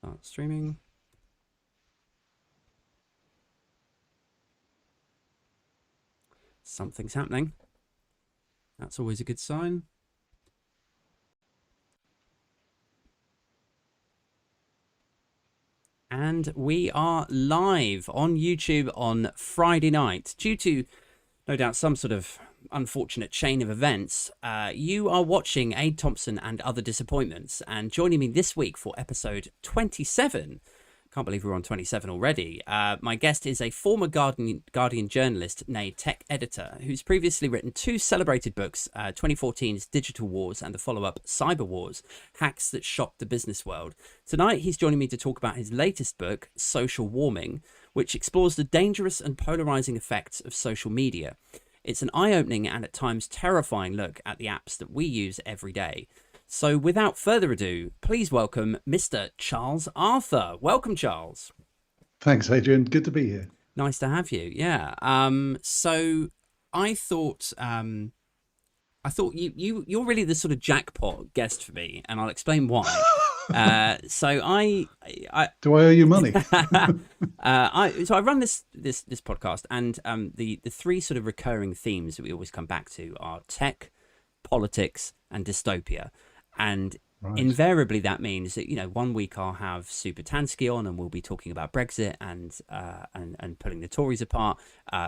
Start streaming. Something's happening. That's always a good sign. And we are live on YouTube on Friday night. Due to, no doubt, some sort of unfortunate chain of events, you are watching Thompsin and Other Disappointments. And joining me this week for episode 27, can't believe we're on 27 already. My guest is a former Guardian journalist, nay tech editor, who's previously written two celebrated books, 2014's Digital Wars and the follow-up Cyber Wars, Hacks That Shocked the Business World. Tonight, he's joining me to talk about his latest book, Social Warming, which explores the dangerous and polarizing effects of social media. It's an eye-opening and at times terrifying look at the apps that we use every day. So without further ado, please welcome Mr. Charles Arthur. Welcome, Charles. Thanks, Adrian. Good to be here. Nice to have you. Yeah. So I thought you're really the sort of jackpot guest for me, and I'll explain why. So I do I owe you money? So I run this podcast, and the three sort of recurring themes that we always come back to are tech, politics, and dystopia. And invariably that means that, you know, one week I'll have Super Tansky on and we'll be talking about Brexit and pulling the Tories apart.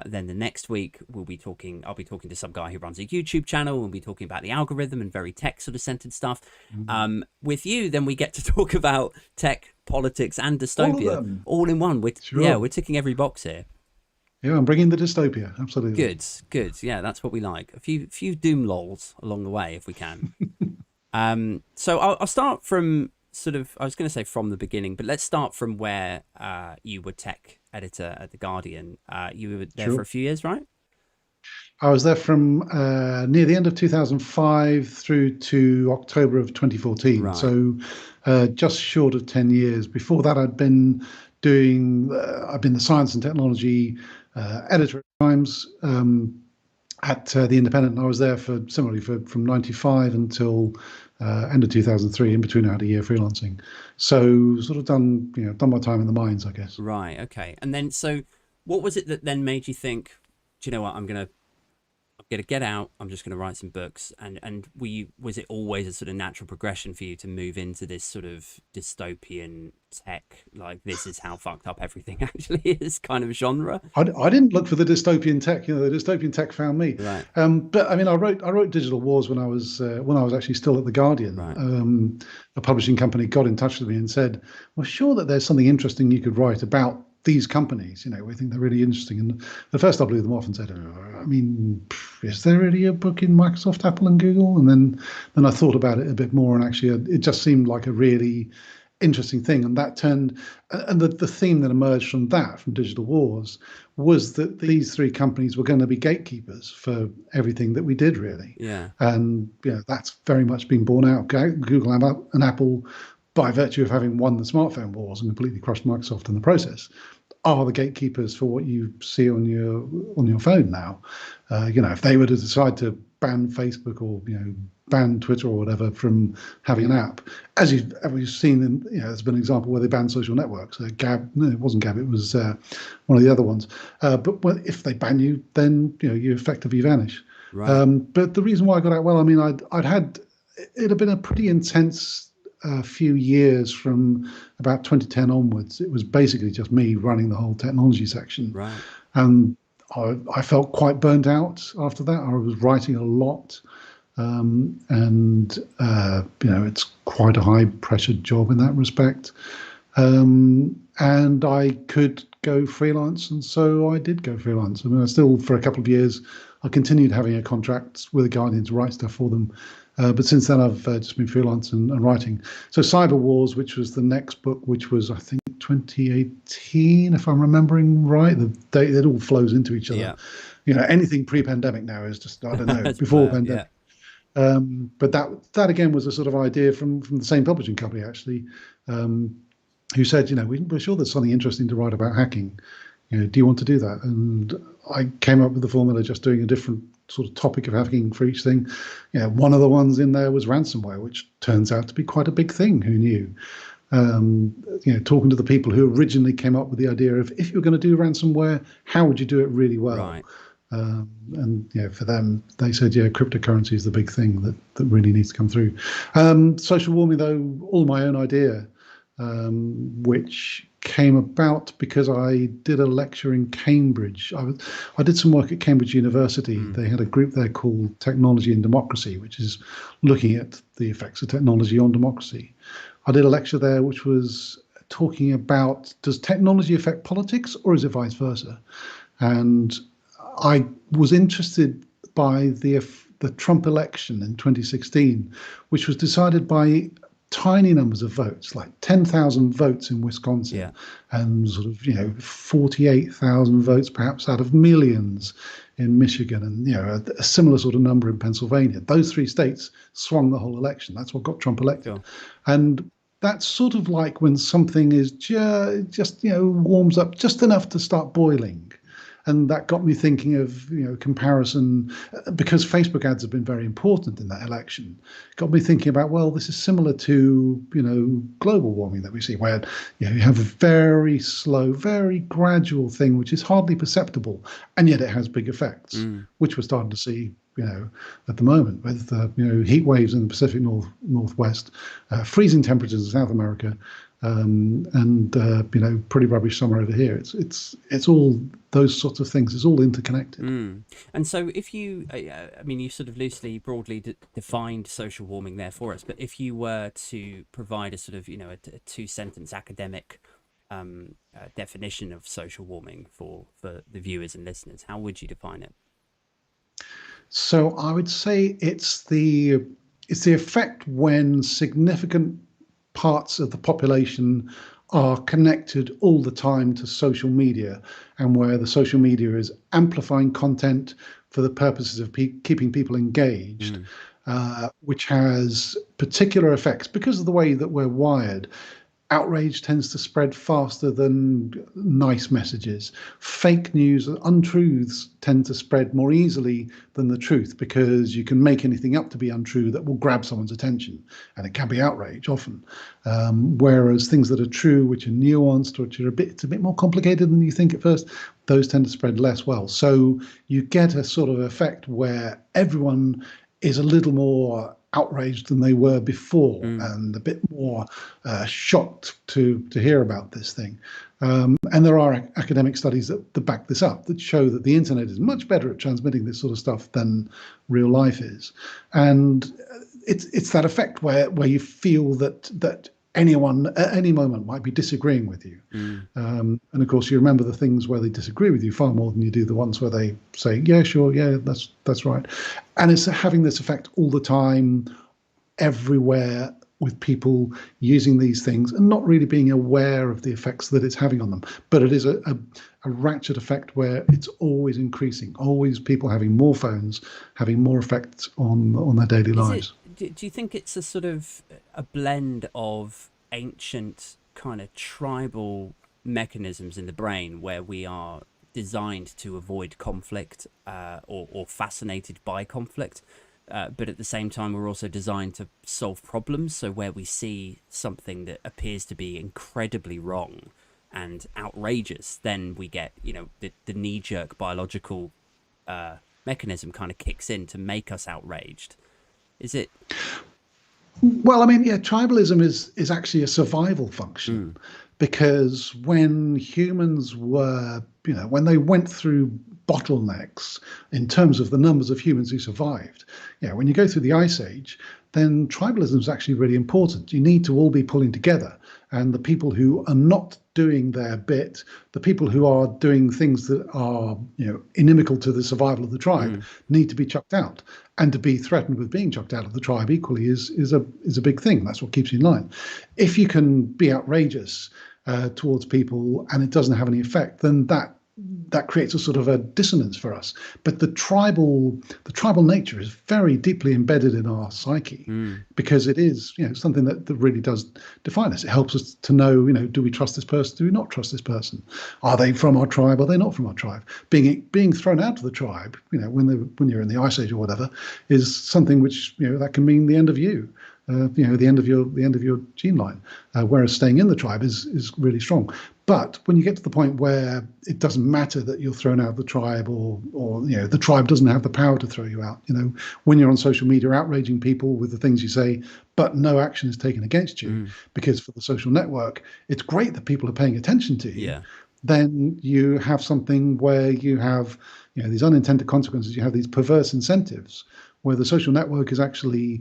Then the next week I'll be talking to some guy who runs a YouTube channel and we'll be talking about the algorithm and very tech sort of centered stuff. Mm-hmm. With you, then we get to talk about tech, politics, and dystopia all in one. We're ticking every box here. Yeah, I'm bringing the dystopia. Absolutely. Good. Yeah, that's what we like. A few doom lols along the way if we can. So I'll start from I was going to say from the beginning, but let's start from where you were tech editor at The Guardian. You were there for a few years, right? I was there from near the end of 2005 through to October of 2014. Right. So just short of 10 years. Before that, I've been the science and technology editor at Times at The Independent. And I was there from 95 until end of 2003. In between, I had a year freelancing. So sort of done my time in the mines, I guess. Right. Okay. And then, so what was it that then made you think, do you know what, I'm gonna get out, I'm just gonna write some books? And was it always a sort of natural progression for you to move into this sort of dystopian tech, like this is how fucked up everything actually is kind of genre? I didn't look for the dystopian tech. The dystopian tech found me. Right. But I mean, I wrote Digital Wars when I was actually still at The Guardian. Right. A publishing company got in touch with me and said, "We're sure that there's something interesting you could write about these companies. We think they're really interesting." And at first I blew them off and said, "I mean, is there really a book in Microsoft, Apple, and Google?" And then I thought about it a bit more, and actually it just seemed like a really interesting thing. And that turned, and the theme that emerged from Digital Wars, was that these three companies were going to be gatekeepers for everything that we did, really. Yeah. And that's very much been borne out. Google and Apple, by virtue of having won the smartphone wars and completely crushed Microsoft in the process, are the gatekeepers for what you see on your phone now. If they were to decide to ban Facebook or ban Twitter or whatever from having an app, as we've seen, there's been an example where they banned social networks. Gab, no, it wasn't Gab, it was one of the other ones. But if they ban you, then you effectively vanish. Right. But the reason why I got out, well, I mean, it had been a pretty intense few years from about 2010 onwards. It was basically just me running the whole technology section. Right. And I felt quite burnt out after that. I was writing a lot. It's quite a high pressured job in that respect. And I could go freelance. And so I did go freelance. I mean, I still, for a couple of years, I continued having a contract with The Guardian to write stuff for them. But since then, I've just been freelance and writing. So Cyber Wars, which was the next book, which was, I think, 2018, if I'm remembering right. The date, it all flows into each other. Yeah. Anything pre-pandemic now is just, I don't know, before pandemic. Yeah. But that again was a sort of idea from the same publishing company, actually, who said, we're sure there's something interesting to write about hacking. Do you want to do that? And I came up with the formula, just doing a different sort of topic of hacking for each thing. One of the ones in there was ransomware, which turns out to be quite a big thing. Who knew? talking to the people who originally came up with the idea of, if you're going to do ransomware, how would you do it really well? Right. And for them, they said, cryptocurrency is the big thing that really needs to come through. Social warming, though, all my own idea, which came about because I did a lecture in Cambridge. I did some work at Cambridge University. They had a group there called Technology and Democracy, which is looking at the effects of technology on democracy. I did a lecture there which was talking about, does technology affect politics or is it vice versa? And I was interested by the Trump election in 2016, which was decided by tiny numbers of votes, like 10,000 votes in Wisconsin, and sort of 48,000 votes perhaps out of millions in Michigan, and a similar sort of number in Pennsylvania. Those three states swung the whole election. That's what got Trump elected. Sure. And that's sort of like when something is just warms up just enough to start boiling. And that got me thinking of, comparison, because Facebook ads have been very important in that election. Got me thinking about, well, this is similar to, global warming that we see, where you have a very slow, very gradual thing, which is hardly perceptible, and yet it has big effects, which we're starting to see, at the moment with, heat waves in the Pacific Northwest, freezing temperatures in South America, and pretty rubbish summer over here. It's all those sorts of things. It's all interconnected. And so, if you, you sort of loosely, broadly defined social warming there for us. But if you were to provide a sort of, a two-sentence academic definition of social warming for the viewers and listeners, how would you define it? So I would say it's the effect when significant parts of the population are connected all the time to social media, and where the social media is amplifying content for the purposes of keeping people engaged, which has particular effects because of the way that we're wired. Outrage tends to spread faster than nice messages. Fake news, untruths tend to spread more easily than the truth, because you can make anything up to be untrue that will grab someone's attention, and it can be outrage often. Whereas things that are true, which are nuanced, which are it's a bit more complicated than you think at first, those tend to spread less well. So you get a sort of effect where everyone is a little more outraged than they were before, and a bit more shocked to hear about this thing. And there are academic studies that back this up, that show that the internet is much better at transmitting this sort of stuff than real life is. And it's that effect where you feel that anyone at any moment might be disagreeing with you. And of course, you remember the things where they disagree with you far more than you do the ones where they say, yeah, sure, yeah, that's right. And it's having this effect all the time, everywhere, with people using these things and not really being aware of the effects that it's having on them. But it is a ratchet effect where it's always increasing, always people having more phones, having more effects on their daily lives. Do you think it's a sort of a blend of ancient kind of tribal mechanisms in the brain, where we are designed to avoid conflict, or fascinated by conflict, but at the same time we're also designed to solve problems? So where we see something that appears to be incredibly wrong and outrageous, then we get, the knee-jerk biological mechanism kind of kicks in to make us outraged. Is it? Well, tribalism is actually a survival function, because when humans were, when they went through bottlenecks in terms of the numbers of humans who survived, when you go through the Ice Age, then tribalism is actually really important. You need to all be pulling together, and the people who are not doing their bit, the people who are doing things that are inimical to the survival of the tribe, need to be chucked out. And to be threatened with being chucked out of the tribe equally is a big thing. That's what keeps you in line. If you can be outrageous towards people and it doesn't have any effect, then that creates a sort of a dissonance for us. But the tribal nature is very deeply embedded in our psyche, because it is something that really does define us. It helps us to know, do we trust this person? Do we not trust this person? Are they from our tribe? Are they not from our tribe? Being thrown out of the tribe, when you're in the Ice Age or whatever, is something which that can mean the end of you. the end of your gene line. Whereas staying in the tribe is really strong. But when you get to the point where it doesn't matter that you're thrown out of the tribe, or the tribe doesn't have the power to throw you out. When you're on social media outraging people with the things you say, but no action is taken against you, because for the social network, it's great that people are paying attention to you. Yeah. Then you have something where you have these unintended consequences. You have these perverse incentives where the social network is actually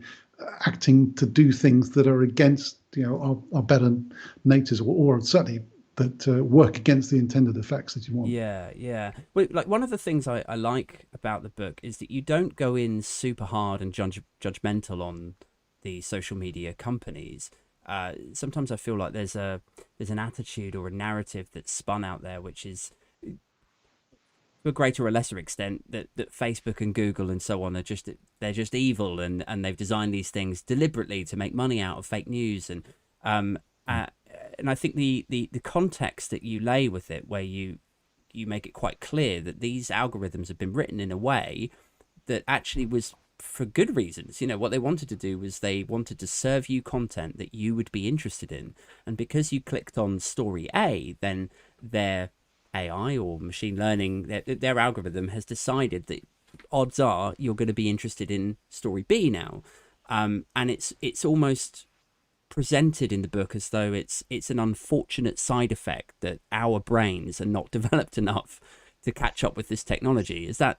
acting to do things that are against our better natures, or certainly that work against the intended effects that you want. Yeah, yeah. Well, like one of the things I like about the book is that you don't go in super hard and judgmental on the social media companies. Sometimes I feel like there's an attitude or a narrative that's spun out there, which is to a greater or lesser extent that Facebook and Google and so on they're just evil, and they've designed these things deliberately to make money out of fake news, um uh, and I think the context that you lay with it, where you make it quite clear that these algorithms have been written in a way that actually was for good reasons. What they wanted to do was they wanted to serve you content that you would be interested in, and because you clicked on story A, then their AI or machine learning, their algorithm has decided that odds are you're going to be interested in story B now. And it's almost presented in the book as though it's an unfortunate side effect that our brains are not developed enough to catch up with this technology. Is that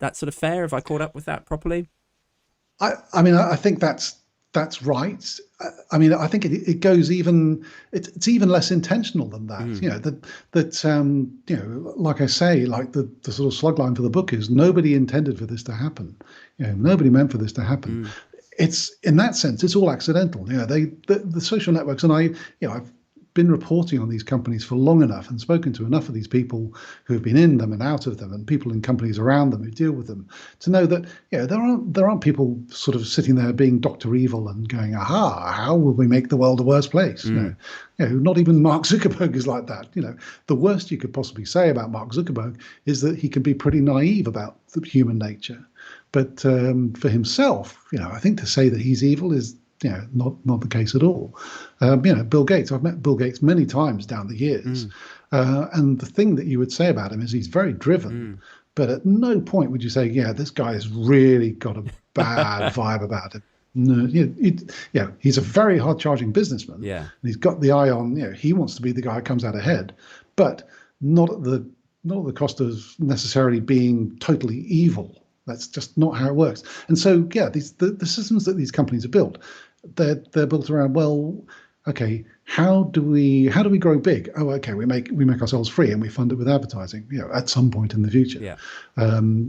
sort of fair? Have I caught up with that properly? I mean, I think that's right. I mean, I think it goes even it's even less intentional than that. Like I say, like the sort of slug line for the book is nobody intended for this to happen. Nobody meant for this to happen. It's in that sense, it's all accidental. The social networks, and I've been reporting on these companies for long enough and spoken to enough of these people who have been in them and out of them, and people in companies around them who deal with them, to know that there aren't people sort of sitting there being Dr. Evil and going, aha, how will we make the world a worse place? Not even Mark Zuckerberg is like that. The worst you could possibly say about Mark Zuckerberg is that he can be pretty naive about human nature. But for himself, I think to say that he's evil is not the case at all. Bill Gates, I've met Bill Gates many times down the years. And the thing that you would say about him is he's very driven, but at no point would you say, yeah, this guy has really got a bad vibe about him. No, he's a very hard charging businessman. Yeah. And he's got the eye on, he wants to be the guy who comes out ahead, but not at the cost of necessarily being totally evil. That's just not how it works. And so, the systems that these companies are built, they're built around, well, okay, how do we grow big? Oh, okay, we make ourselves free and we fund it with advertising, at some point in the future. Yeah.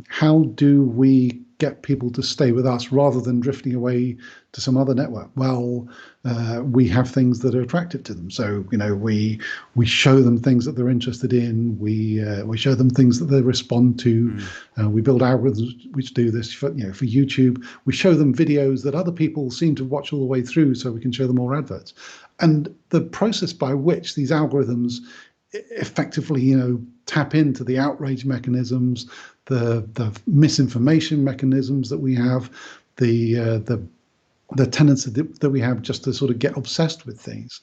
How do we get people to stay with us rather than drifting away to some other network? Well, we have things that are attractive to them. So, we show them things that they're interested in. We show them things that they respond to. We build algorithms which do this for YouTube. We show them videos that other people seem to watch all the way through, so we can show them more adverts. And the process by which these algorithms effectively, tap into the outrage mechanisms, the misinformation mechanisms that we have, the tendency that we have just to sort of get obsessed with things.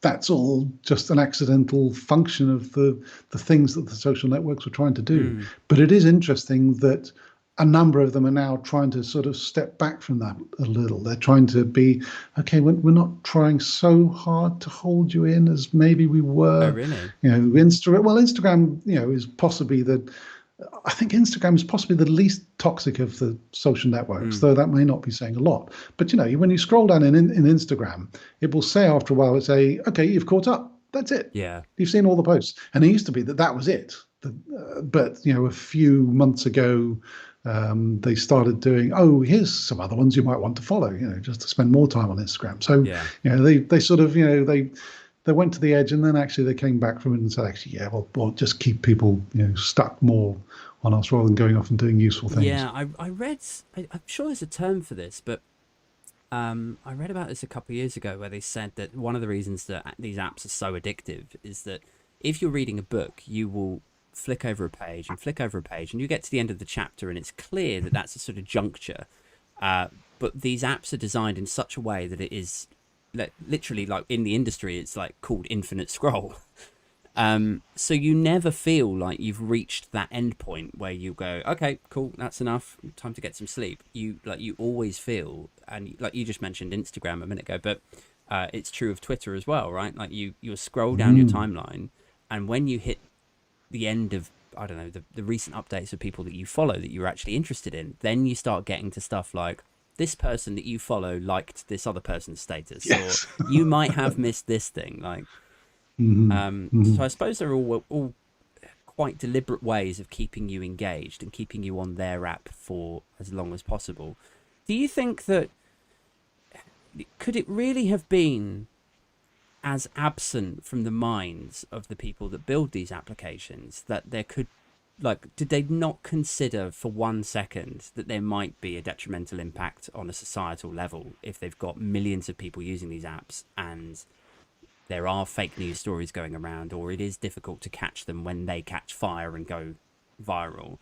That's all just an accidental function of the things that the social networks were trying to do. But it is interesting that a number of them are now trying to sort of step back from that a little. They're trying to be, okay, we're not trying so hard to hold you in as maybe we were. Oh, really? Instagram, is possibly I think Instagram is possibly the least toxic of the social networks, though that may not be saying a lot. But, when you scroll down in Instagram, it will say after a while, okay, you've caught up. That's it. Yeah. You've seen all the posts. And it used to be that was it. But, a few months ago, they started doing, here's some other ones you might want to follow, just to spend more time on Instagram. So, they sort of, they went to the edge, and then actually they came back from it and said, actually, we'll just keep people, stuck more on us rather than going off and doing useful things. Yeah, I read, I'm sure there's a term for this, but I read about this a couple of years ago where they said that one of the reasons that these apps are so addictive is that if you're reading a book, you will flick over a page and you get to the end of the chapter, and it's clear that that's a sort of juncture But these apps are designed in such a way that it is literally, like in the industry, it's like called infinite scroll. So you never feel like you've reached that end point where you go, okay, cool, that's enough, time to get some sleep. You always feel, and like you just mentioned Instagram a minute ago, but it's true of Twitter as well, right? Like you'll scroll down your timeline, and when you hit the end of, I don't know, the recent updates of people that you follow that you're actually interested in, then you start getting to stuff like, this person that you follow liked this other person's status, Yes. or you might have missed this thing, like. So I suppose they're all quite deliberate ways of keeping you engaged and keeping you on their app for as long as possible. Do you think that, could it really have been as absent from the minds of the people that build these applications that there could, like, did they not consider for 1 second that there might be a detrimental impact on a societal level if they've got millions of people using these apps, and there are fake news stories going around, or it is difficult to catch them when they catch fire and go viral?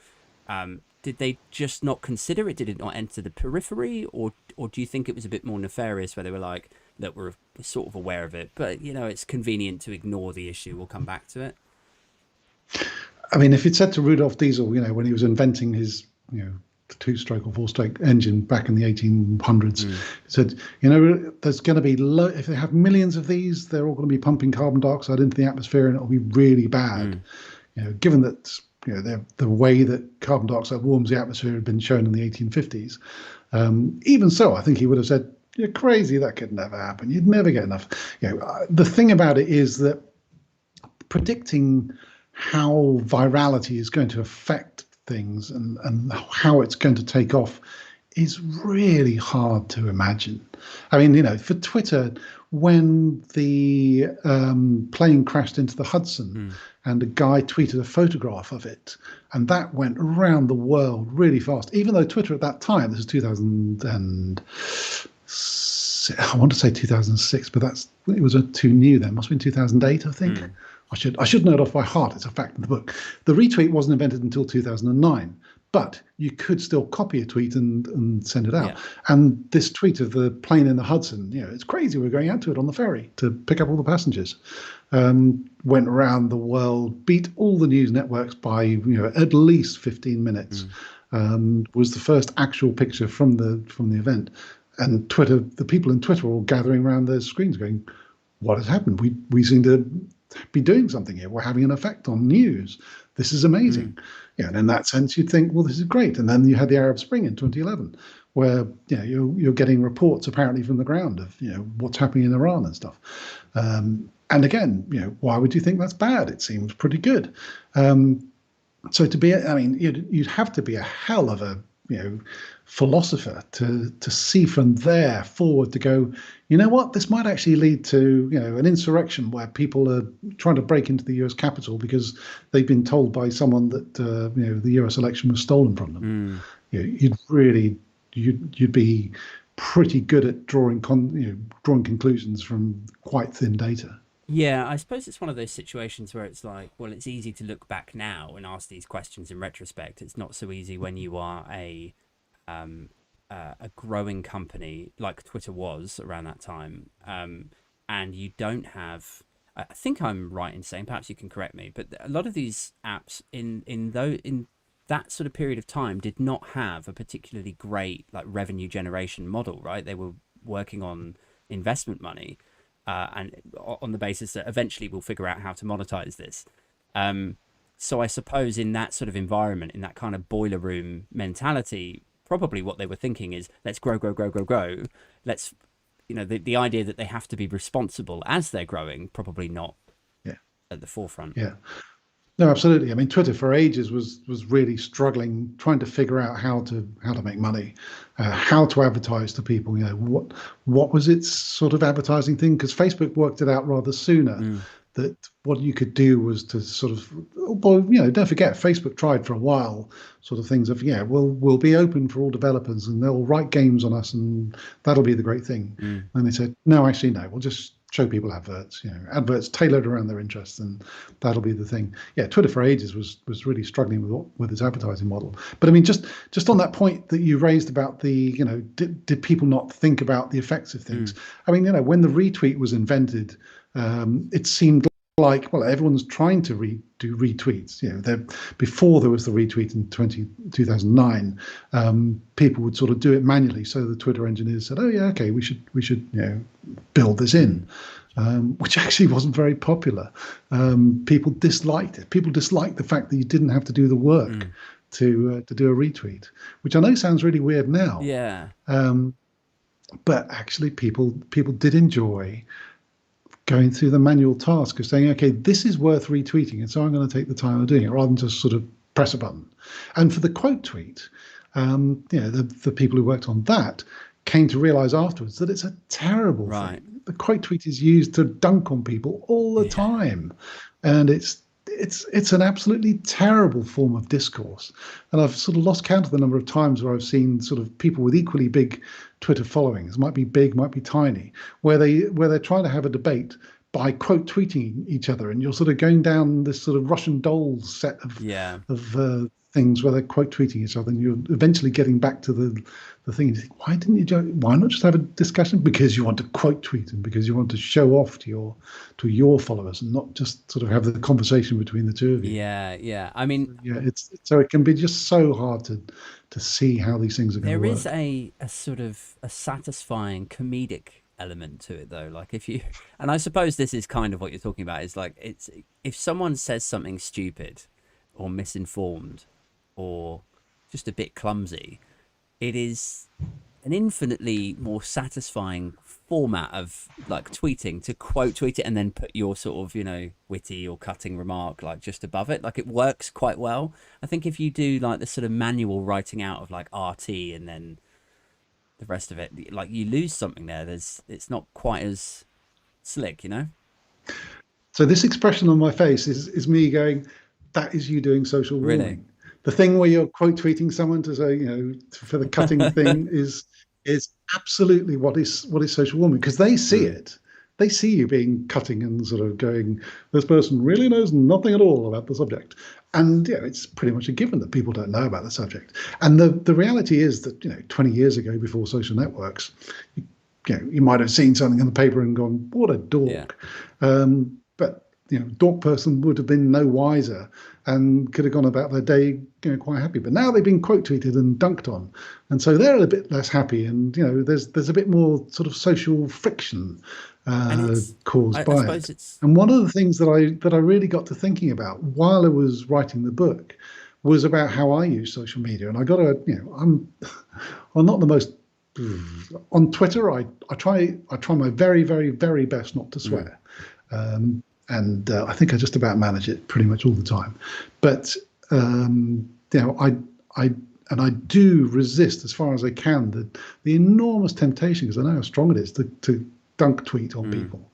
Did they just not consider it? Did it not enter the periphery? Or do you think it was a bit more nefarious where they were like, look, we're sort of aware of it, but, it's convenient to ignore the issue. We'll come back to it. I mean, if you'd said to Rudolf Diesel, when he was inventing his, two-stroke or four-stroke engine back in the 1800s, he said, there's going to be, if they have millions of these, they're all going to be pumping carbon dioxide into the atmosphere, and it'll be really bad. Given that, the way that carbon dioxide warms the atmosphere had been shown in the 1850s. Even so, I think he would have said, you're crazy, that could never happen. You'd never get enough. The thing about it is that predicting how virality is going to affect things and how it's going to take off is really hard to imagine. I mean, for Twitter, when the plane crashed into the Hudson and a guy tweeted a photograph of it, and that went around the world really fast, even though Twitter at that time, this is 2000 and I want to say 2006, but it was too new then. Must have been 2008, I think. I should know it off by heart. It's a fact in the book. The retweet wasn't invented until 2009, but you could still copy a tweet and send it out. Yeah. And this tweet of the plane in the Hudson, it's crazy. We're going out to it on the ferry to pick up all the passengers. Went around the world, beat all the news networks by at least 15 minutes. Was the first actual picture from the event. And Twitter, the people in Twitter were all gathering around their screens going, what has happened? We seem to be doing something here. We're having an effect on news. This is amazing. And in that sense, you'd think, well, this is great. And then you had the Arab Spring in 2011, where you're getting reports apparently from the ground of what's happening in Iran and stuff. And again, why would you think that's bad? It seems pretty good. So you'd have to be a hell of a philosopher to see from there forward to go, what, this might actually lead to an insurrection where people are trying to break into the US Capitol because they've been told by someone that the US election was stolen from them. You'd be pretty good at drawing conclusions from quite thin data. Yeah, I suppose it's one of those situations where it's like, well, it's easy to look back now and ask these questions in retrospect. It's not so easy when you are a growing company like Twitter was around that time, and you don't have. I think I'm right in saying, perhaps you can correct me, but a lot of these apps in that sort of period of time did not have a particularly great like revenue generation model, right? They were working on investment money. And on the basis that eventually we'll figure out how to monetize this. So I suppose in that sort of environment, in that kind of boiler room mentality, probably what they were thinking is, let's grow. Let's, the idea that they have to be responsible as they're growing, probably not at the forefront. Yeah. No, absolutely. I mean, Twitter for ages was really struggling, trying to figure out how to make money, how to advertise to people. What was its sort of advertising thing? Because Facebook worked it out rather sooner. That what you could do was to sort of, well, don't forget, Facebook tried for a while, sort of things of, we'll be open for all developers and they'll write games on us and that'll be the great thing. And they said, no, actually, no, we'll just show people adverts, adverts tailored around their interests, and that'll be the thing. Yeah, Twitter for ages was really struggling with its advertising model. But I mean, just on that point that you raised about the, did people not think about the effects of things? I mean, when the retweet was invented, it seemed like, well, everyone's trying to do retweets. Before there was the retweet in 2009, people would sort of do it manually. So the Twitter engineers said, "Oh yeah, okay, we should build this in," which actually wasn't very popular. People disliked it. People disliked the fact that you didn't have to do the work to do a retweet, which I know sounds really weird now. Yeah. But actually, people did enjoy going through the manual task of saying, okay, this is worth retweeting, and so I'm going to take the time of doing it, rather than just sort of press a button. And for the quote tweet, the people who worked on that came to realize afterwards that it's a terrible thing. The quote tweet is used to dunk on people all the time, and it's an absolutely terrible form of discourse. And I've sort of lost count of the number of times where I've seen sort of people with equally big Twitter followings, might be big, might be tiny, where they're trying to have a debate by quote tweeting each other, and you're sort of going down this sort of Russian dolls set of things where they're quote tweeting each other, and you're eventually getting back to the thing. You think, why not just have a discussion? Because you want to quote tweet, and because you want to show off to your followers, and not just sort of have the conversation between the two of you. Yeah. I mean, so it can be just so hard to see how these things are going to work. There is a sort of a satisfying comedic element to it, though. Like and I suppose this is kind of what you're talking about, is like, it's, if someone says something stupid or misinformed or just a bit clumsy, it is an infinitely more satisfying format of like tweeting, to quote tweet it and then put your sort of witty or cutting remark like just above it. Like, it works quite well. I think if you do like the sort of manual writing out of like RT and then the rest of it, like, you lose something there. It's not quite as slick. So this expression on my face is me going, that is you doing social warming. Really? The thing where you're quote tweeting someone to say, for the cutting thing is absolutely what is social warming, because they see it. They see you being cutting and sort of going, this person really knows nothing at all about the subject. And it's pretty much a given that people don't know about the subject. And the reality is that 20 years ago, before social networks, you might have seen something in the paper and gone, what a dork. But dork person would have been no wiser and could have gone about their day quite happy. But now they've been quote tweeted and dunked on, and so they're a bit less happy. And there's a bit more sort of social friction caused by it. And one of the things that I really got to thinking about while I was writing the book was about how I use social media. And I got to, I'm not the most on Twitter. I try my very, very, very best not to swear. And I think I just about manage it pretty much all the time. But I do resist as far as I can the enormous temptation, because I know how strong it is to dunk tweet on people.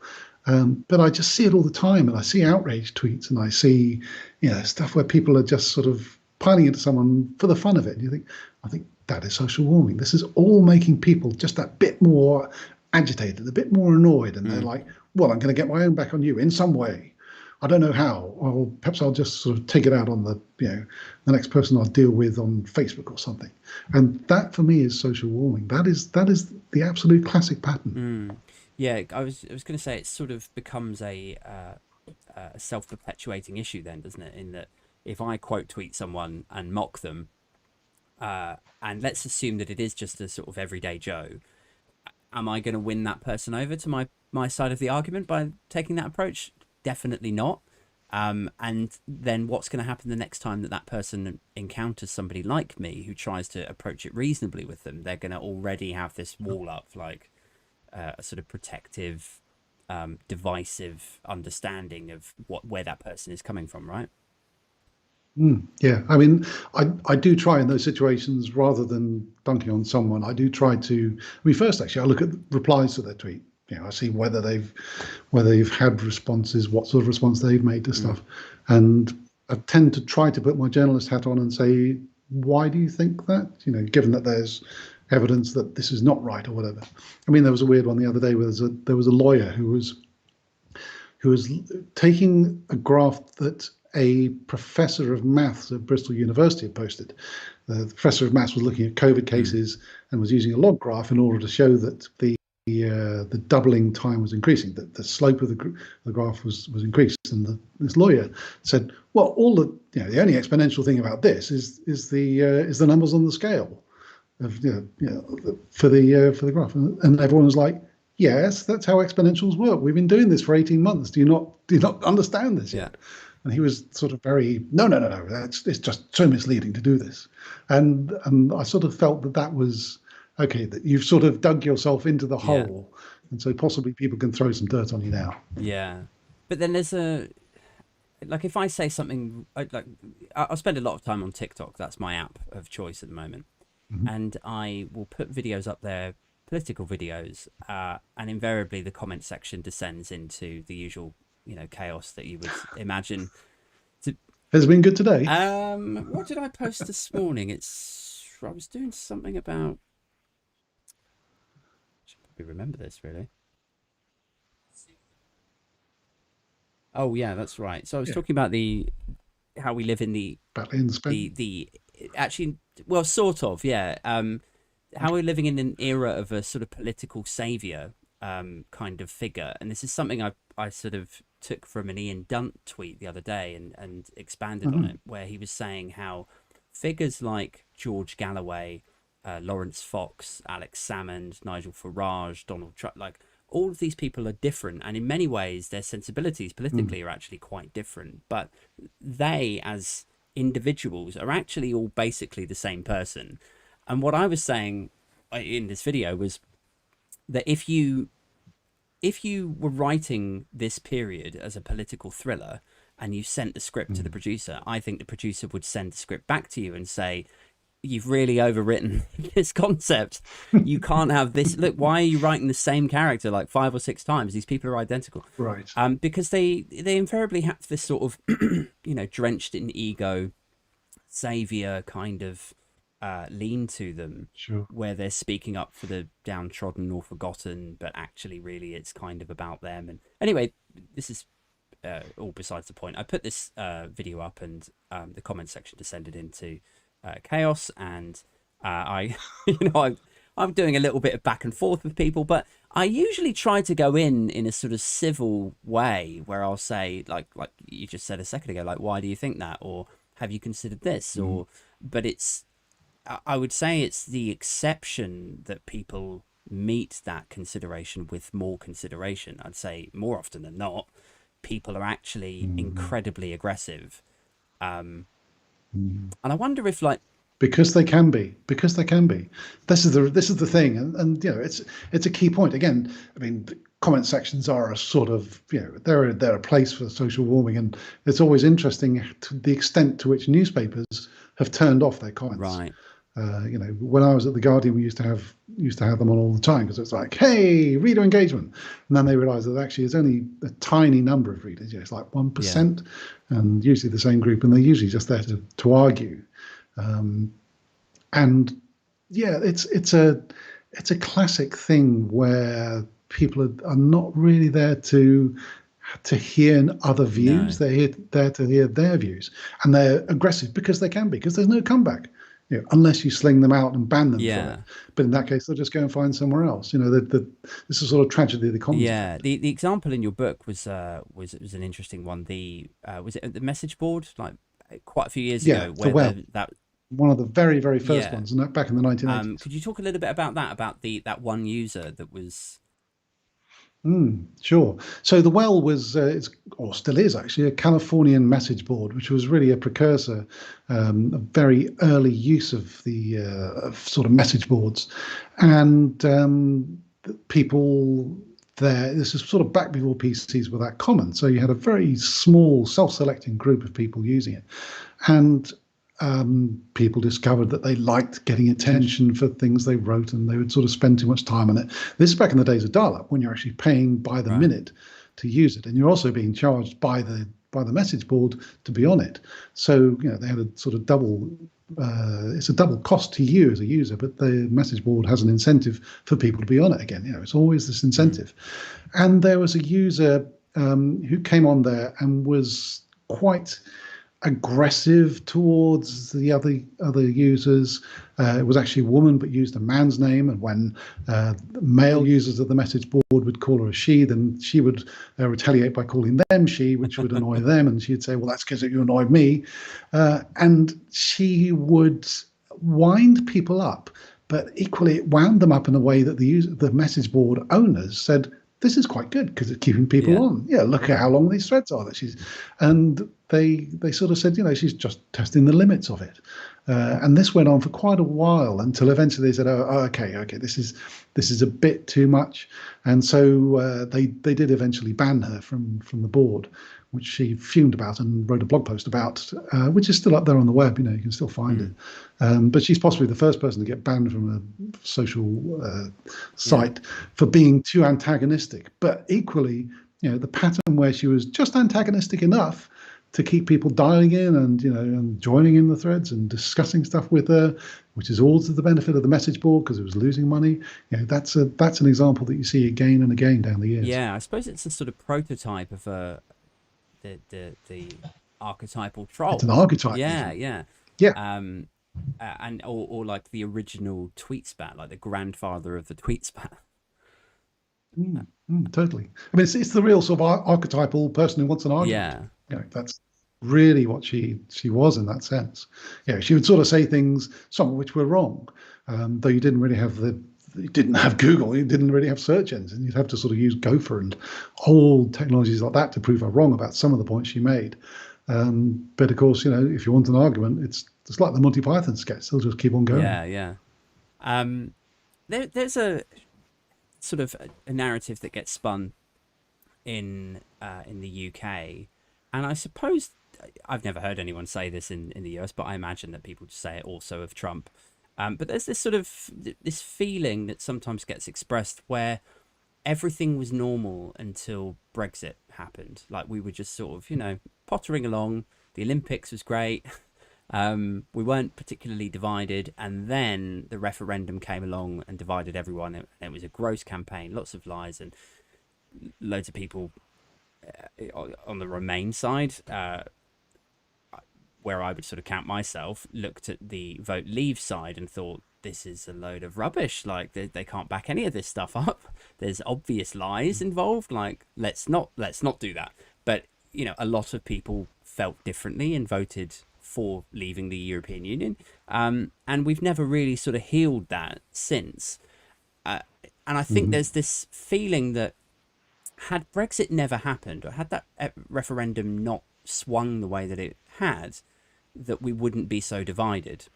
But I just see it all the time, and I see outrage tweets, and I see stuff where people are just sort of piling into someone for the fun of it. And I think that is social warming. This is all making people just that bit more agitated, a bit more annoyed, and they're like, well, I'm going to get my own back on you in some way. I don't know how, or perhaps I'll just sort of take it out on the next person I'll deal with on Facebook or something. And that for me is social warming. That is the absolute classic pattern. Yeah, I was going to say, it sort of becomes a self-perpetuating issue then, doesn't it? In that, if I quote tweet someone and mock them, and let's assume that it is just a sort of everyday Joe, am I going to win that person over to my side of the argument by taking that approach? Definitely not. And then what's going to happen the next time that person encounters somebody like me who tries to approach it reasonably with them? They're going to already have this wall up, like a sort of protective, divisive understanding of where that person is coming from, right? Yeah, I mean, I do try in those situations, rather than dunking on someone, I do try to. I mean, first, actually, I look at replies to their tweet. I see whether they've had responses, what sort of response they've made to stuff, and I tend to try to put my journalist hat on and say, why do you think that? Given that there's evidence that this is not right or whatever. I mean, there was a weird one the other day where there was a lawyer who was who was taking a graph that a professor of maths at Bristol University had posted. The professor of maths was looking at COVID cases and was using a log graph in order to show that the doubling time was increasing, that the slope of the graph was increased. And this lawyer said, well, all the only exponential thing about this is the numbers on the scale of for the graph. And everyone was like, yes, that's how exponentials work. We've been doing this for 18 months. Do you not understand this yet? And he was sort of very, no, it's just so misleading to do this. And I sort of felt that was, okay, that you've sort of dug yourself into the hole. And so possibly people can throw some dirt on you now. Yeah. But then there's like if I say something, like I spend a lot of time on TikTok. That's my app of choice at the moment. And I will put videos up there, political videos, and invariably the comment section descends into the usual chaos that you would imagine. Has it been good today? What did I post this morning? I was doing something about, I should probably remember this really. Oh yeah, that's right. So I was talking about how we live in the actually, well, sort of, yeah. How we're living in an era of a sort of political savior kind of figure, and this is something I sort of took from an Ian Dunt tweet the other day and expanded on it, where he was saying how figures like George Galloway, Lawrence Fox, Alex Salmond, Nigel Farage, Donald Trump, like all of these people are different, and in many ways their sensibilities politically are actually quite different, but they as individuals are actually all basically the same person. And what I was saying in this video was that if you were writing this period as a political thriller and you sent the script to the producer, I think the producer would send the script back to you and say, you've really overwritten this concept. You can't have this. Look, why are you writing the same character like 5 or 6 times? These people are identical. Right. Because they invariably have this sort of, drenched in ego, savior kind of lean to them, where they're speaking up for the downtrodden or forgotten, but actually really it's kind of about them. And anyway, this is all besides the point. I put this video up and the comment section descended into chaos, and I'm doing a little bit of back and forth with people, but I usually try to go in a sort of civil way where I'll say, like you just said a second ago, like, why do you think that, or have you considered this, or but I would say it's the exception that people meet that consideration with more consideration. I'd say more often than not, people are actually incredibly aggressive. And I wonder if, like, because they can be. This is the thing, and it's a key point. Again, I mean, comment sections are a sort of they're a place for social warming, and it's always interesting to the extent to which newspapers have turned off their comments. Right. When I was at the Guardian, we used to have them on all the time because it's like, hey, reader engagement, and then they realised that actually it's only a tiny number of readers. It's like 1%, and usually the same group, and they're usually just there to argue. It's a classic thing where people are not really there to hear other views. No. They're there to hear their vieys, and they're aggressive because they can be, because there's no comeback. Unless you sling them out and ban them from it. But in that case, they'll just go and find somewhere else. This is sort of tragedy of the commons. Yeah, the example in your book was an interesting one. Was it the message board, like quite a few years ago? Where that one of the very, very first ones, and back in the 1980s. Could you talk a little bit about that? About that one user that was. Sure. So the Well was, or still is actually, a Californian message board, which was really a precursor, a very early use of the sort of message boards, and people there. This is sort of back before PCs were that common, so you had a very small, self-selecting group of people using it, and people discovered that they liked getting attention for things they wrote, and they would sort of spend too much time on it. This is back in the days of dial-up, when you're actually paying by the minute to use it, and you're also being charged by the message board to be on it. So they had a sort of double. It's a double cost to you as a user, but the message board has an incentive for people to be on it again. It's always this incentive. And there was a user who came on there and was quite aggressive towards the other users. It was actually a woman, but used a man's name. And when male users of the message board would call her a she, then she would retaliate by calling them she, which would annoy them. And she'd say, "Well, that's because you annoyed me." And she would wind people up, but equally it wound them up in a way that the message board owners said, "This is quite good because it's keeping people on. Yeah, look at how long these threads are that she's," and they sort of said, she's just testing the limits of it. And this went on for quite a while until eventually they said, "Oh, okay, this is a bit too much." And so they did eventually ban her from the board, which she fumed about and wrote a blog post about, which is still up there on the web. You can still find it. But she's possibly the first person to get banned from a social site for being too antagonistic. But equally, the pattern where she was just antagonistic enough to keep people dialing in and joining in the threads and discussing stuff with her, which is all to the benefit of the message board because it was losing money. That's an example that you see again and again down the years. Yeah, I suppose it's a sort of prototype of the archetypal troll. It's an archetype. Yeah. And or like the original tweet spat, like the grandfather of the tweet spat. Totally. I mean, it's the real sort of archetypal person who wants an argument. Yeah. That's really what she was in that sense. She would sort of say things, some of which were wrong, though you didn't really have Google, you didn't really have search engines. You'd have to sort of use Gopher and old technologies like that to prove her wrong about some of the points she made. But of course, if you want an argument, it's like the Monty Python sketch. They'll just keep on going. Yeah. There's a sort of a narrative that gets spun in the UK, and I suppose I've never heard anyone say this in the US, but I imagine that people just say it also of Trump. But there's this feeling that sometimes gets expressed where everything was normal until Brexit happened. Like we were just sort of, pottering along. The Olympics was great. We weren't particularly divided. And then the referendum came along and divided everyone. It was a gross campaign, lots of lies, and loads of people on the Remain side, where I would sort of count myself, looked at the vote leave side and thought, this is a load of rubbish. Like they can't back any of this stuff up. There's obvious lies involved. Like let's not do that. But a lot of people felt differently and voted for leaving the European Union. And we've never really sort of healed that since. And I think there's this feeling that had Brexit never happened, or had that referendum not swung the way that it had, that we wouldn't be so divided.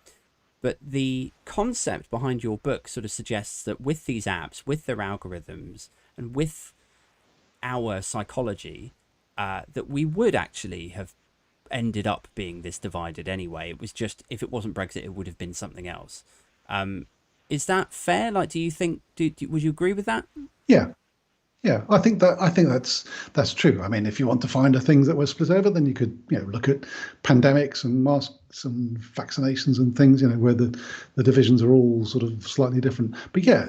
But the concept behind your book sort of suggests that with these apps, with their algorithms, and with our psychology, that we would actually have ended up being this divided anyway. It was just, if it wasn't Brexit, it would have been something else. Is that fair? Like, do you think? Would you agree with that? Yeah, I think that's true. I mean, if you want to find the things that were split over, then you could look at pandemics and masks and vaccinations and things, where the divisions are all sort of slightly different. But yeah,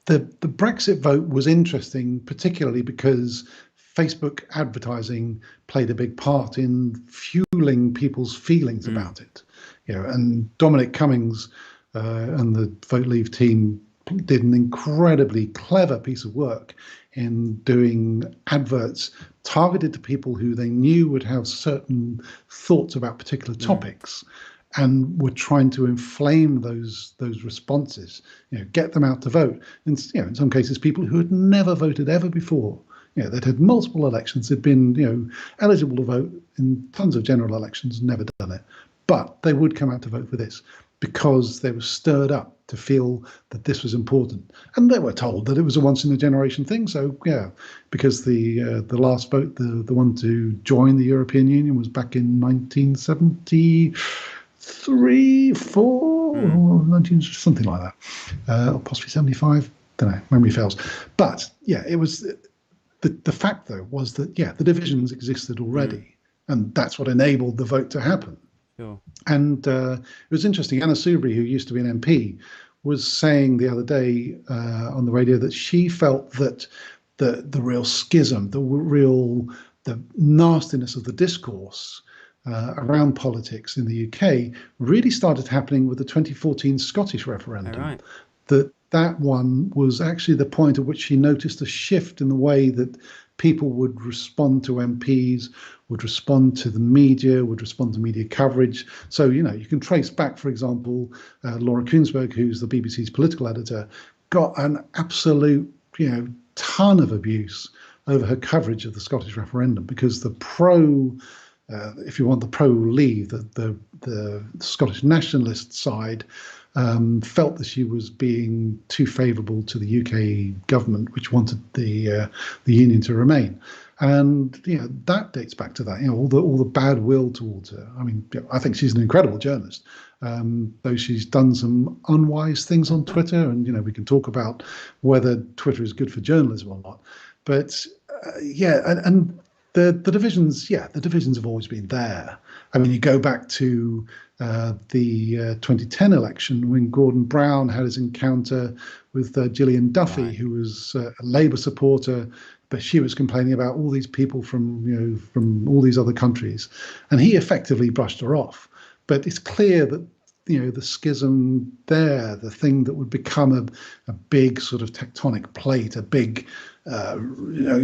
the Brexit vote was interesting, particularly because Facebook advertising played a big part in fueling people's feelings about it. And Dominic Cummings and the Vote Leave team did an incredibly clever piece of work in doing adverts targeted to people who they knew would have certain thoughts about particular topics, and were trying to inflame those responses, get them out to vote. And in some cases, people who had never voted ever before, they'd had multiple elections, they'd been eligible to vote in tons of general elections, never done it, but they would come out to vote for this because they were stirred up to feel that this was important. And they were told that it was a once in a generation thing. So yeah, because the last vote, the one to join the European Union, was back in 1973, 4, or 19, something like that, or possibly 75. Don't know, memory fails. But yeah, it was the fact though was that the divisions existed already, and that's what enabled the vote to happen. Sure. And it was interesting. Anna Soubry, who used to be an MP, was saying the other day on the radio that she felt that the real schism, the nastiness of the discourse around politics in the UK really started happening with the 2014 Scottish All referendum. right. That one was actually the point at which she noticed a shift in the way that people would respond to MPs, would respond to the media, would respond to media coverage. So, you can trace back, for example, Laura Kuenssberg, who's the BBC's political editor, got an absolute, ton of abuse over her coverage of the Scottish referendum because if you want, the pro-leave, the Scottish nationalist side felt that she was being too favourable to the UK government, which wanted the union to remain. And that dates back to that. All the bad will towards her. I mean, I think she's an incredible journalist, though she's done some unwise things on Twitter, and we can talk about whether Twitter is good for journalism or not. But and the divisions, the divisions have always been there. I mean, you go back to the 2010 election when Gordon Brown had his encounter with Gillian Duffy, Right. who was a Labour supporter, but she was complaining about all these people from all these other countries, and he effectively brushed her off. But it's clear that the schism there, the thing that would become a big sort of tectonic plate, a big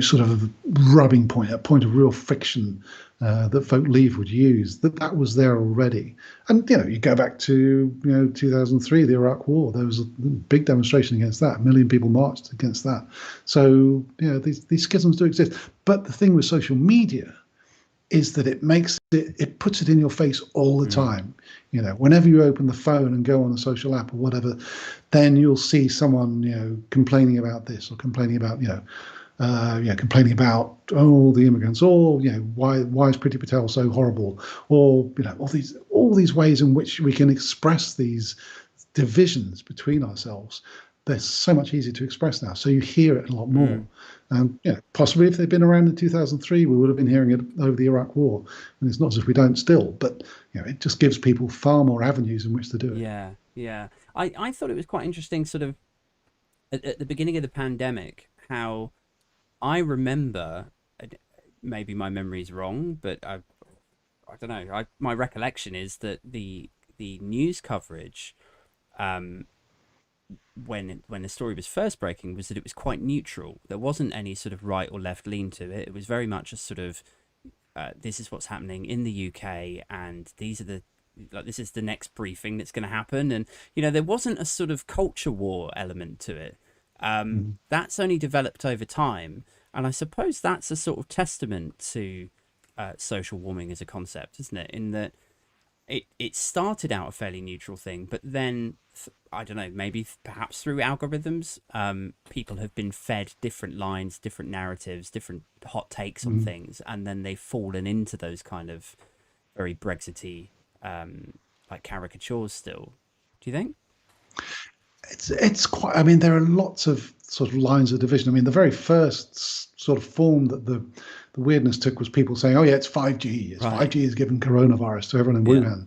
sort of rubbing point, a point of real friction that folk leave would use, that was there already. And you go back to 2003, the Iraq War. There was a big demonstration against that. A million people marched against that. So these schisms do exist. But the thing with social media is that it puts it in your face all the time. Whenever you open the phone and go on a social app or whatever, then you'll see someone complaining about this or complaining about complaining about the immigrants, or why is Priti Patel so horrible, or all these ways in which we can express these divisions between ourselves. They're so much easier to express now, so you hear it a lot more. Possibly if they'd been around in 2003, we would have been hearing it over the Iraq War. And it's not as if we don't still, but it just gives people far more avenues in which to do it. Yeah, yeah. I thought it was quite interesting, sort of at the beginning of the pandemic, how I remember, maybe my memory's wrong, but I don't know. My recollection is that the news coverage, um, when the story was first breaking, was that it was quite neutral. There wasn't any sort of right or left lean to it. It was very much a sort of this is what's happening in the UK, and this is the next briefing that's going to happen, and there wasn't a sort of culture war element to it. That's only developed over time, and I suppose that's a sort of testament to social warming as a concept, isn't it? In that it started out a fairly neutral thing, but then I don't know, maybe perhaps through algorithms, people have been fed different lines, different narratives, different hot takes on things, and then they've fallen into those kind of very Brexity like caricatures still. Do you think? It's quite. I mean, there are lots of sort of lines of division. I mean, the very first sort of form that the weirdness took was people saying, "Oh yeah, it's 5G. It's Right. 5G is giving coronavirus to everyone in Yeah. Wuhan."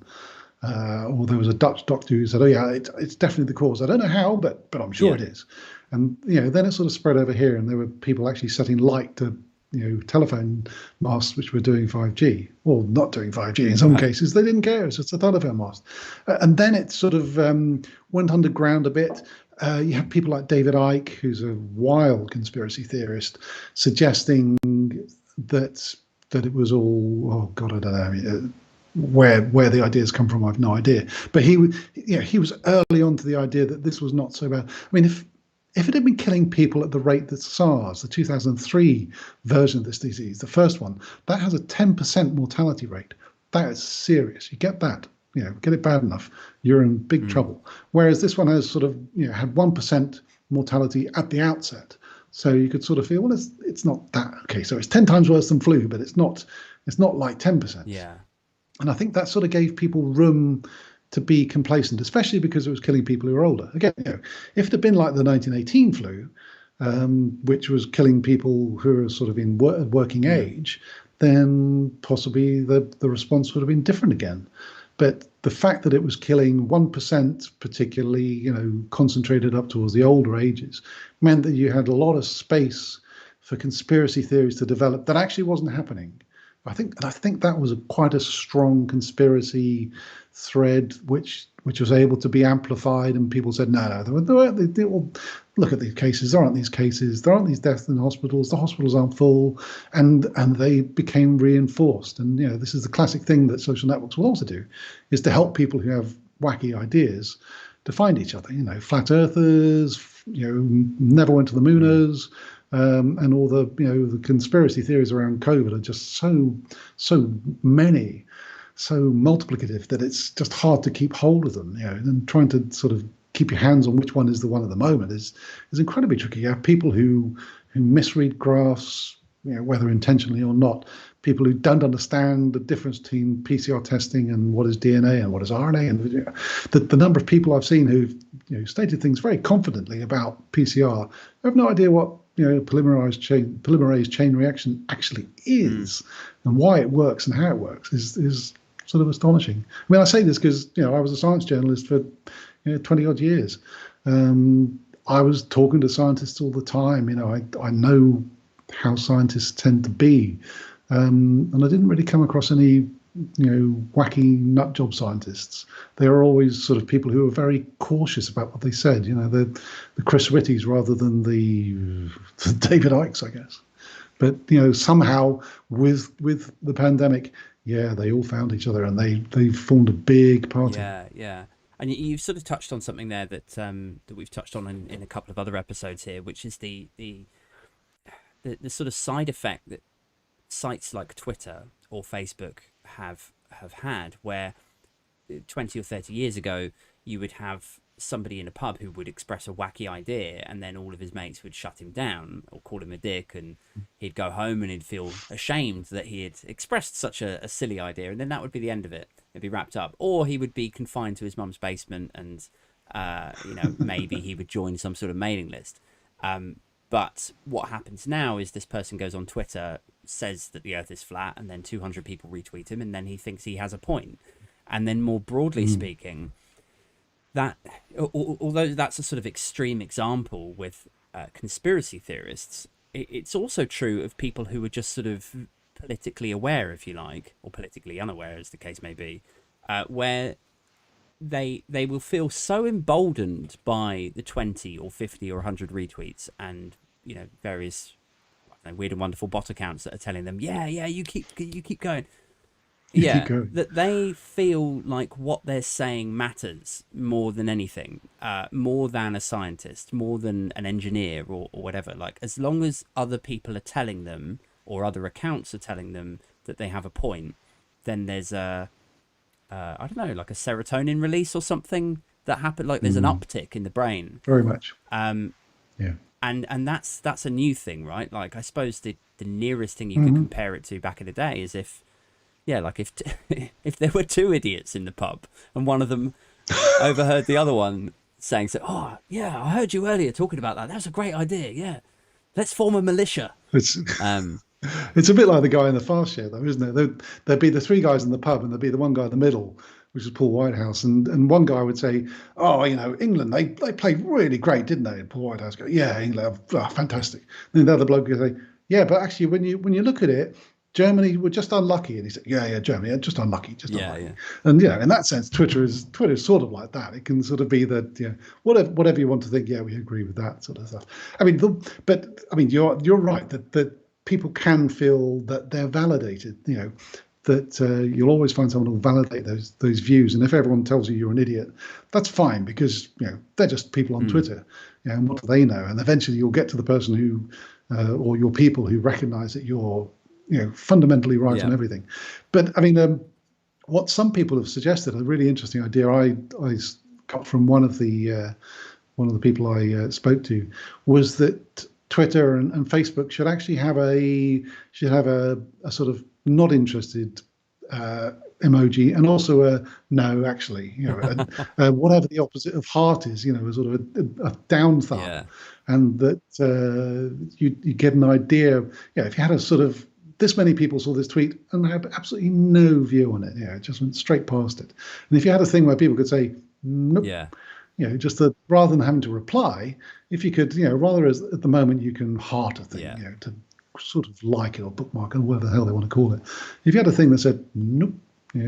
Or there was a Dutch doctor who said, "Oh yeah, it's definitely the cause. I don't know how, but I'm sure Yeah. it is." And then it sort of spread over here, and there were people actually setting light to telephone masts which were doing 5G, or not doing 5G in some Right. cases. They didn't care. It's just a telephone mast. And then it sort of went underground a bit. You have people like David Icke, who's a wild conspiracy theorist, suggesting that it was all, oh God, I don't know. Where the ideas come from, I've no idea. But he was early on to the idea that this was not so bad. I mean, if it had been killing people at the rate that SARS, the 2003 version of this disease, the first one, that has a 10% mortality rate. That is serious. You get that, get it bad enough, you're in big trouble. Whereas this one has sort of, had 1% mortality at the outset. So you could sort of feel, well, it's not that okay. So it's 10 times worse than flu, but it's not like 10%. Yeah. And I think that sort of gave people room to be complacent, especially because it was killing people who were older. Again, if it had been like the 1918 flu, which was killing people who are sort of in working age, then possibly the response would have been different again. But the fact that it was killing 1%, particularly, concentrated up towards the older ages, meant that you had a lot of space for conspiracy theories to develop that actually wasn't happening. I think that was quite a strong conspiracy thread, which was able to be amplified, and people said, no, well, look at these cases. There aren't these cases. There aren't these deaths in hospitals. The hospitals aren't full, and they became reinforced. And this is the classic thing that social networks will also do, is to help people who have wacky ideas to find each other. Flat earthers, never went to the mooners. And all the the conspiracy theories around COVID are just so many, so multiplicative that it's just hard to keep hold of them. And trying to sort of keep your hands on which one is the one at the moment is incredibly tricky. You have people who misread graphs, whether intentionally or not. People who don't understand the difference between PCR testing and what is DNA and what is RNA, and the number of people I've seen who've stated things very confidently about PCR have no idea what polymerase chain reaction actually is, and why it works and how it works is sort of astonishing. I mean, I say this because I was a science journalist for 20 odd years. I was talking to scientists all the time. I know how scientists tend to be. And I didn't really come across any, wacky nut job scientists. They were always sort of people who were very cautious about what they said. The Chris Whitties rather than the David Icks, I guess. But somehow with the pandemic, they all found each other and they formed a big party. Yeah. And you've sort of touched on something there that we've touched on in a couple of other episodes here, which is the sort of side effect that sites like Twitter or Facebook have had, where 20 or 30 years ago you would have somebody in a pub who would express a wacky idea, and then all of his mates would shut him down or call him a dick, and he'd go home and he'd feel ashamed that he had expressed such a silly idea, and then that would be the end of it. It'd be wrapped up, or he would be confined to his mum's basement, and maybe he would join some sort of mailing list. But what happens now is this person goes on Twitter, says that the earth is flat, and then 200 people retweet him, and then he thinks he has a point. And then more broadly speaking, that although that's a sort of extreme example with conspiracy theorists, it's also true of people who are just sort of politically aware, if you like, or politically unaware, as the case may be, where they will feel so emboldened by the 20 or 50 or 100 retweets and various weird and wonderful bot accounts that are telling them you keep going, that they feel like what they're saying matters more than anything, more than a scientist, more than an engineer or whatever. Like, as long as other people are telling them, or other accounts are telling them that they have a point, then there's I don't know, like a serotonin release or something that happened. Like there's an uptick in the brain. Very much. Yeah. And that's a new thing, right? Like, I suppose the nearest thing you could compare it to back in the day is if if there were two idiots in the pub and one of them overheard the other one saying, "Oh yeah, I heard you earlier talking about that. That's a great idea. Yeah, let's form a militia." It's a bit like the guy in the fast share, though, isn't it? There'd be the three guys in the pub, and there'd be the one guy in the middle, which is Paul Whitehouse, and one guy would say, "Oh, England, they played really great, didn't they?" And Paul Whitehouse go, "Yeah, England, fantastic." And then the other bloke would say, "Yeah, but actually, when you look at it, Germany were just unlucky." And he said, "Yeah, Germany, just unlucky, unlucky." Yeah. And in that sense, Twitter is sort of like that. It can sort of be that, whatever you want to think, we agree with that sort of stuff. I mean, you're right that people can feel that they're validated. That you'll always find someone who'll validate those views. And if everyone tells you you're an idiot, that's fine, because they're just people on Twitter. And what do they know? And eventually you'll get to the person who, or your people who recognise that you're fundamentally right on everything. But I mean, what some people have suggested, a really interesting idea I got from one of the people I spoke to, was that Twitter and Facebook should actually have a sort of not interested emoji, and also a no, actually, whatever the opposite of heart is, a sort of a down thumb, and that you get an idea. If you had a sort of, this many people saw this tweet and had absolutely no view on it. It just went straight past it. And if you had a thing where people could say, nope, Just that rather than having to reply, if you could, rather as at the moment you can heart a thing, Yeah. to sort of like it or bookmark it or whatever the hell they want to call it. If you had a thing that said nope,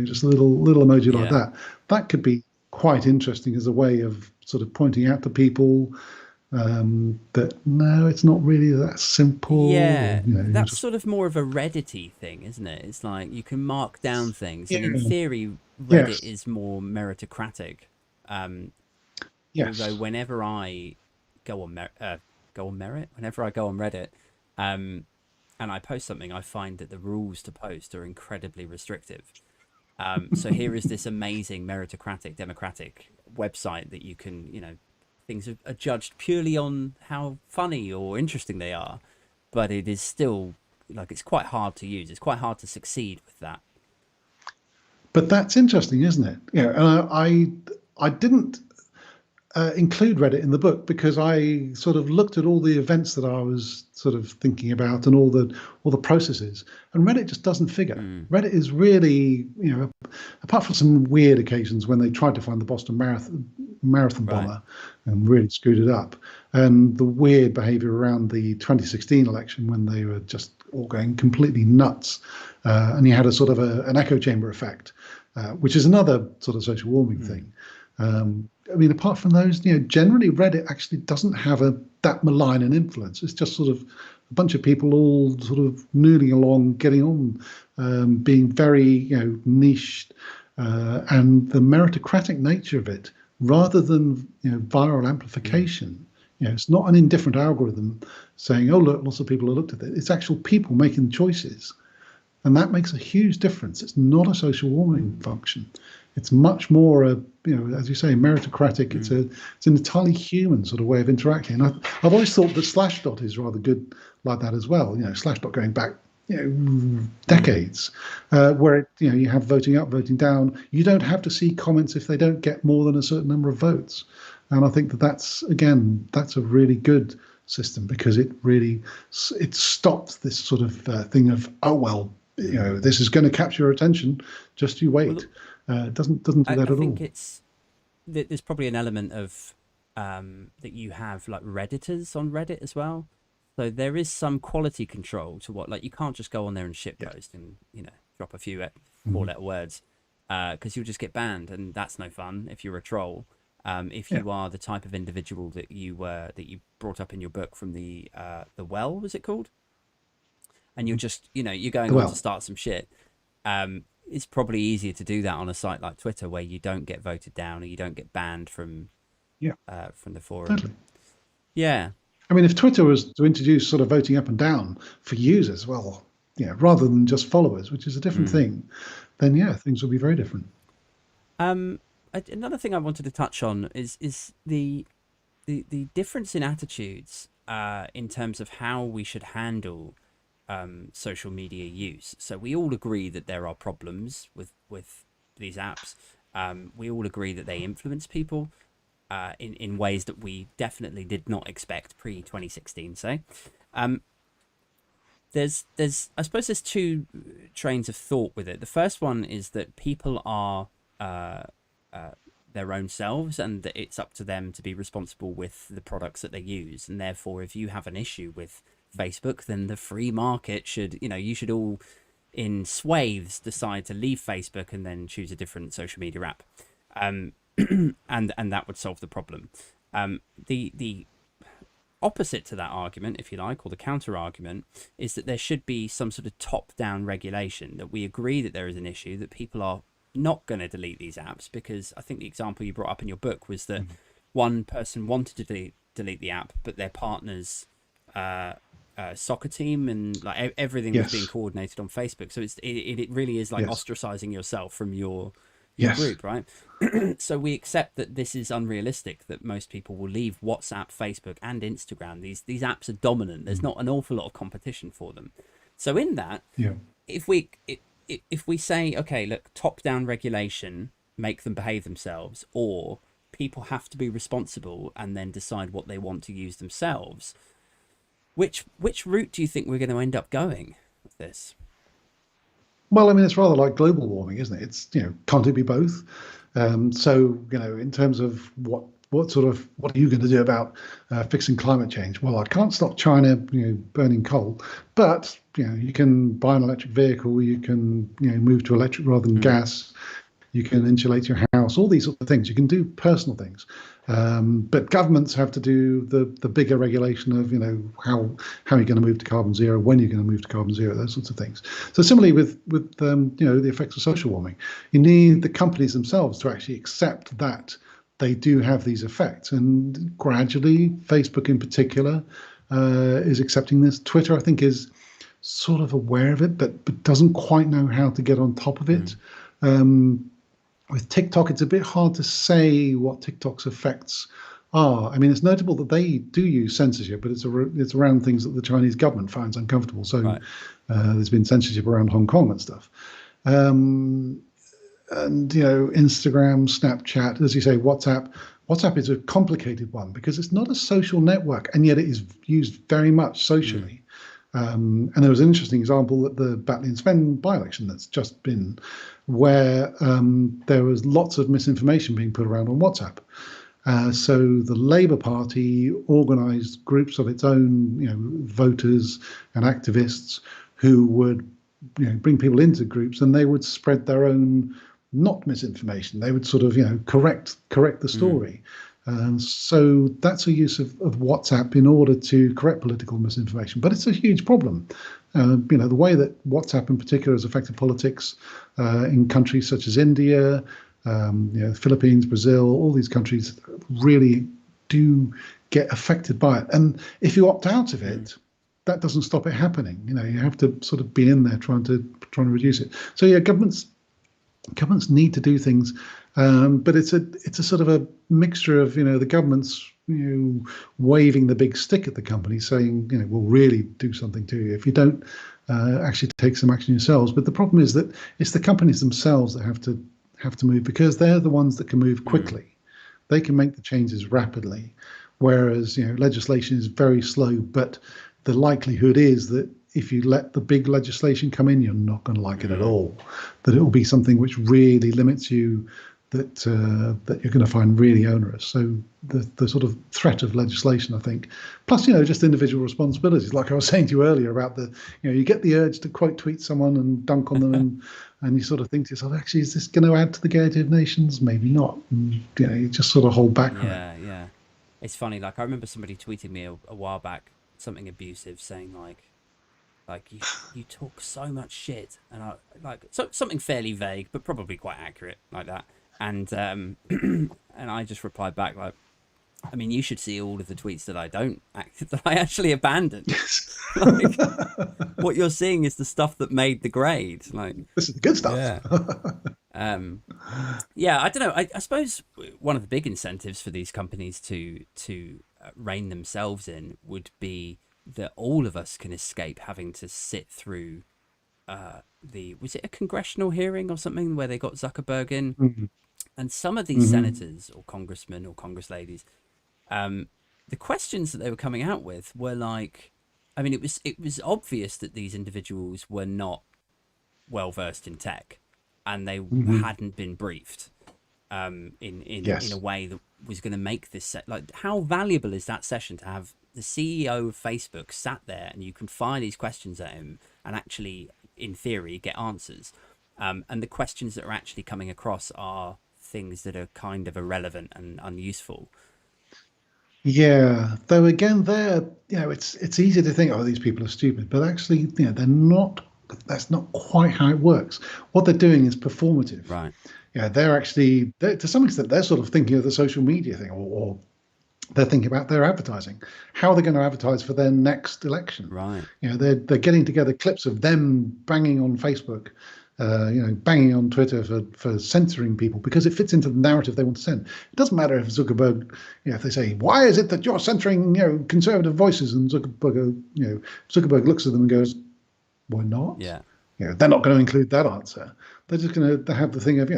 just a little emoji like Yeah. that, that could be quite interesting as a way of sort of pointing out to people that no, it's not really that simple, or Yeah, that's just sort of more of a Reddit-y thing, isn't it? It's like you can mark down things, and in yeah, theory, Reddit yes, is more meritocratic. Um, Although yes. whenever I go on merit, whenever I go on Reddit, um, and I post something, I find that the rules to post are incredibly restrictive. So here is this amazing meritocratic, democratic website that you can, things are judged purely on how funny or interesting they are, but it is still like it's quite hard to use. It's quite hard to succeed with that. But that's interesting, isn't it? And I didn't include Reddit in the book because I sort of looked at all the events that I was sort of thinking about and all the processes, and Reddit just doesn't figure. Mm, Reddit is really, apart from some weird occasions when they tried to find the Boston Marathon right. bomber and really screwed it up, and the weird behaviour around the 2016 election when they were just all going completely nuts, and you had a sort of an echo chamber effect, which is another sort of social warming Mm, thing. I mean, apart from those, generally Reddit actually doesn't have that malign an influence. It's just sort of a bunch of people all sort of noodling along, getting on, being very, niche, and the meritocratic nature of it, rather than viral mm, amplification. It's not an indifferent algorithm saying, "Oh, look, lots of people have looked at it." It's actual people making choices, and that makes a huge difference. It's not a social warming function. It's much more a, as you say, meritocratic. mm, It's an entirely human sort of way of interacting. And I've always thought that Slashdot is rather good like that as well. Slashdot going back, mm. decades, where you have voting up, voting down. You don't have to see comments if they don't get more than a certain number of votes. And I think that's a really good system because it stops this sort of thing of, oh well, Mm. this is going to capture your attention, just you Well, wait. It doesn't do I that at think all. it's there's probably an element of that you have like Redditors on Reddit as well. So there is some quality control to what, like, you can't just go on there and Yes. shitpost and drop a few Mhm. four-letter words, because you'll just get banned, and that's no fun if you're a troll. If Yeah. you are the type of individual that you brought up in your book from the well, was it called? And you're just you're going on to Well, start some shit. It's probably easier to do that on a site like Twitter where you don't get voted down or you don't get banned yeah, from the forum. totally. Yeah. I mean, if Twitter was to introduce sort of voting up and down for users, well, rather than just followers, which is a different Mm. thing, then yeah, things would be very different. Um, Another thing I wanted to touch on is the difference in attitudes in terms of how we should handle social media use. So we all agree that there are problems with these apps. We all agree that they influence people in ways that we definitely did not expect pre 2016. Say, um, there's I suppose there's two trains of thought with it. The first one is that people are uh, uh, their own selves, and that it's up to them to be responsible with the products that they use. And therefore, if you have an issue with Facebook, then the free market should, you should all in swathes decide to leave Facebook and then choose a different social media app, um, and that would solve the problem. The opposite to that argument, if you like, or the counter argument, is that there should be some sort of top down regulation, that we agree that there is an issue, that people are not going to delete these apps. Because I think the example you brought up in your book was that one person wanted to delete the app, but their partner's uh, soccer team and like everything was being Yes, coordinated on Facebook. So it really is like yes, ostracizing yourself from your yes. group, right? So we accept that this is unrealistic, that most people will leave WhatsApp, Facebook, and Instagram. These apps are dominant. There's Mm. not an awful lot of competition for them. So in that, Yeah. if we if we say, okay, look, top down regulation, make them behave themselves, or people have to be responsible and then decide what they want to use themselves, which route do you think we're going to end up going with this? Well, I mean, it's rather like global warming, isn't it? It's, can't it be both? So, in terms of what are you going to do about fixing climate change? Well, I can't stop China, burning coal, but you can buy an electric vehicle, you can move to electric rather than Mm. gas, you can insulate your house, all these sort of things. You can do personal things, but governments have to do the bigger regulation of how you're going to move to carbon zero, when you're going to move to carbon zero, those sorts of things. So similarly with the effects of social warming, you need the companies themselves to actually accept that they do have these effects. And gradually, Facebook in particular is accepting this. Twitter, I think, is sort of aware of it, but doesn't quite know how to get on top of it. Mm. With TikTok, it's a bit hard to say what TikTok's effects are. I mean, it's notable that they do use censorship, but it's around things that the Chinese government finds uncomfortable. So Right. there's been censorship around Hong Kong and stuff. Um, and Instagram, Snapchat, as you say, WhatsApp. WhatsApp is a complicated one because it's not a social network, and yet it is used very much Mm. socially. And there was an interesting example at the Batley and Sven by-election that's just been, where there was lots of misinformation being put around on WhatsApp. So the Labour Party organised groups of its own, voters and activists who would, bring people into groups, and they would spread their own not misinformation. They would sort of, correct the Mm. story. So that's a use of WhatsApp in order to correct political misinformation. But it's a huge problem. The way that WhatsApp in particular has affected politics in countries such as India, Philippines, Brazil, all these countries really do get affected by it. And if you opt out of Mm. it, that doesn't stop it happening. You have to sort of be in there trying to reduce it. So yeah, governments need to do things, but it's a sort of a mixture of the governments waving the big stick at the company, saying we'll really do something to you if you don't actually take some action yourselves. But the problem is that it's the companies themselves that have to move, because they're the ones that can move Mm. quickly. They can make the changes rapidly, whereas legislation is very slow. But the likelihood is that if you let the big legislation come in, you're not going to like it at Mm. all. That it will be something which really limits you, that that you're going to find really onerous. So the sort of threat of legislation, I think, plus just individual responsibilities. Like I was saying to you earlier about you get the urge to quote tweet someone and dunk on them, and you sort of think to yourself, actually, is this going to add to the gaiety of nations? Maybe not. And, you just sort of hold back from it. Yeah, yeah. It's funny. Like I remember somebody tweeting me a while back something abusive, saying like you talk so much shit, and I like something fairly vague, but probably quite accurate, like that. And and I just replied back like, I mean, you should see all of the tweets that I don't that I actually abandoned. Yes. Like what you're seeing is the stuff that made the grade. Like, This is the good stuff. yeah. Um, yeah, I don't know. I suppose one of the big incentives for these companies to rein themselves in would be that all of us can escape having to sit through the was it a congressional hearing or something where they got Zuckerberg in, Mhm. and some of these Mhm. senators or congressmen or congress ladies, the questions that they were coming out with were like, I mean, it was obvious that these individuals were not well versed in tech, and they Mhm. hadn't been briefed in a Yes. way that was going to make this like, how valuable is that session to have the CEO of Facebook sat there and you can fire these questions at him and actually, in theory, get answers. And the questions that are actually coming across are things that are kind of irrelevant and unuseful. Yeah. Though again, it's easy to think, oh, these people are stupid, but actually, they're not. That's not quite how it works. What they're doing is performative. Right, Yeah, to some extent, they're sort of thinking of the social media thing, or they're thinking about their advertising, how they're going to advertise for their next election. right. They're getting together clips of them banging on Facebook, banging on Twitter for censoring people because it fits into the narrative they want to send. It doesn't matter if Zuckerberg, if they say, why is it that you're censoring, conservative voices, and Zuckerberg looks at them and goes, why not? Yeah. They're not going to include that answer. They're just going to have the thing of,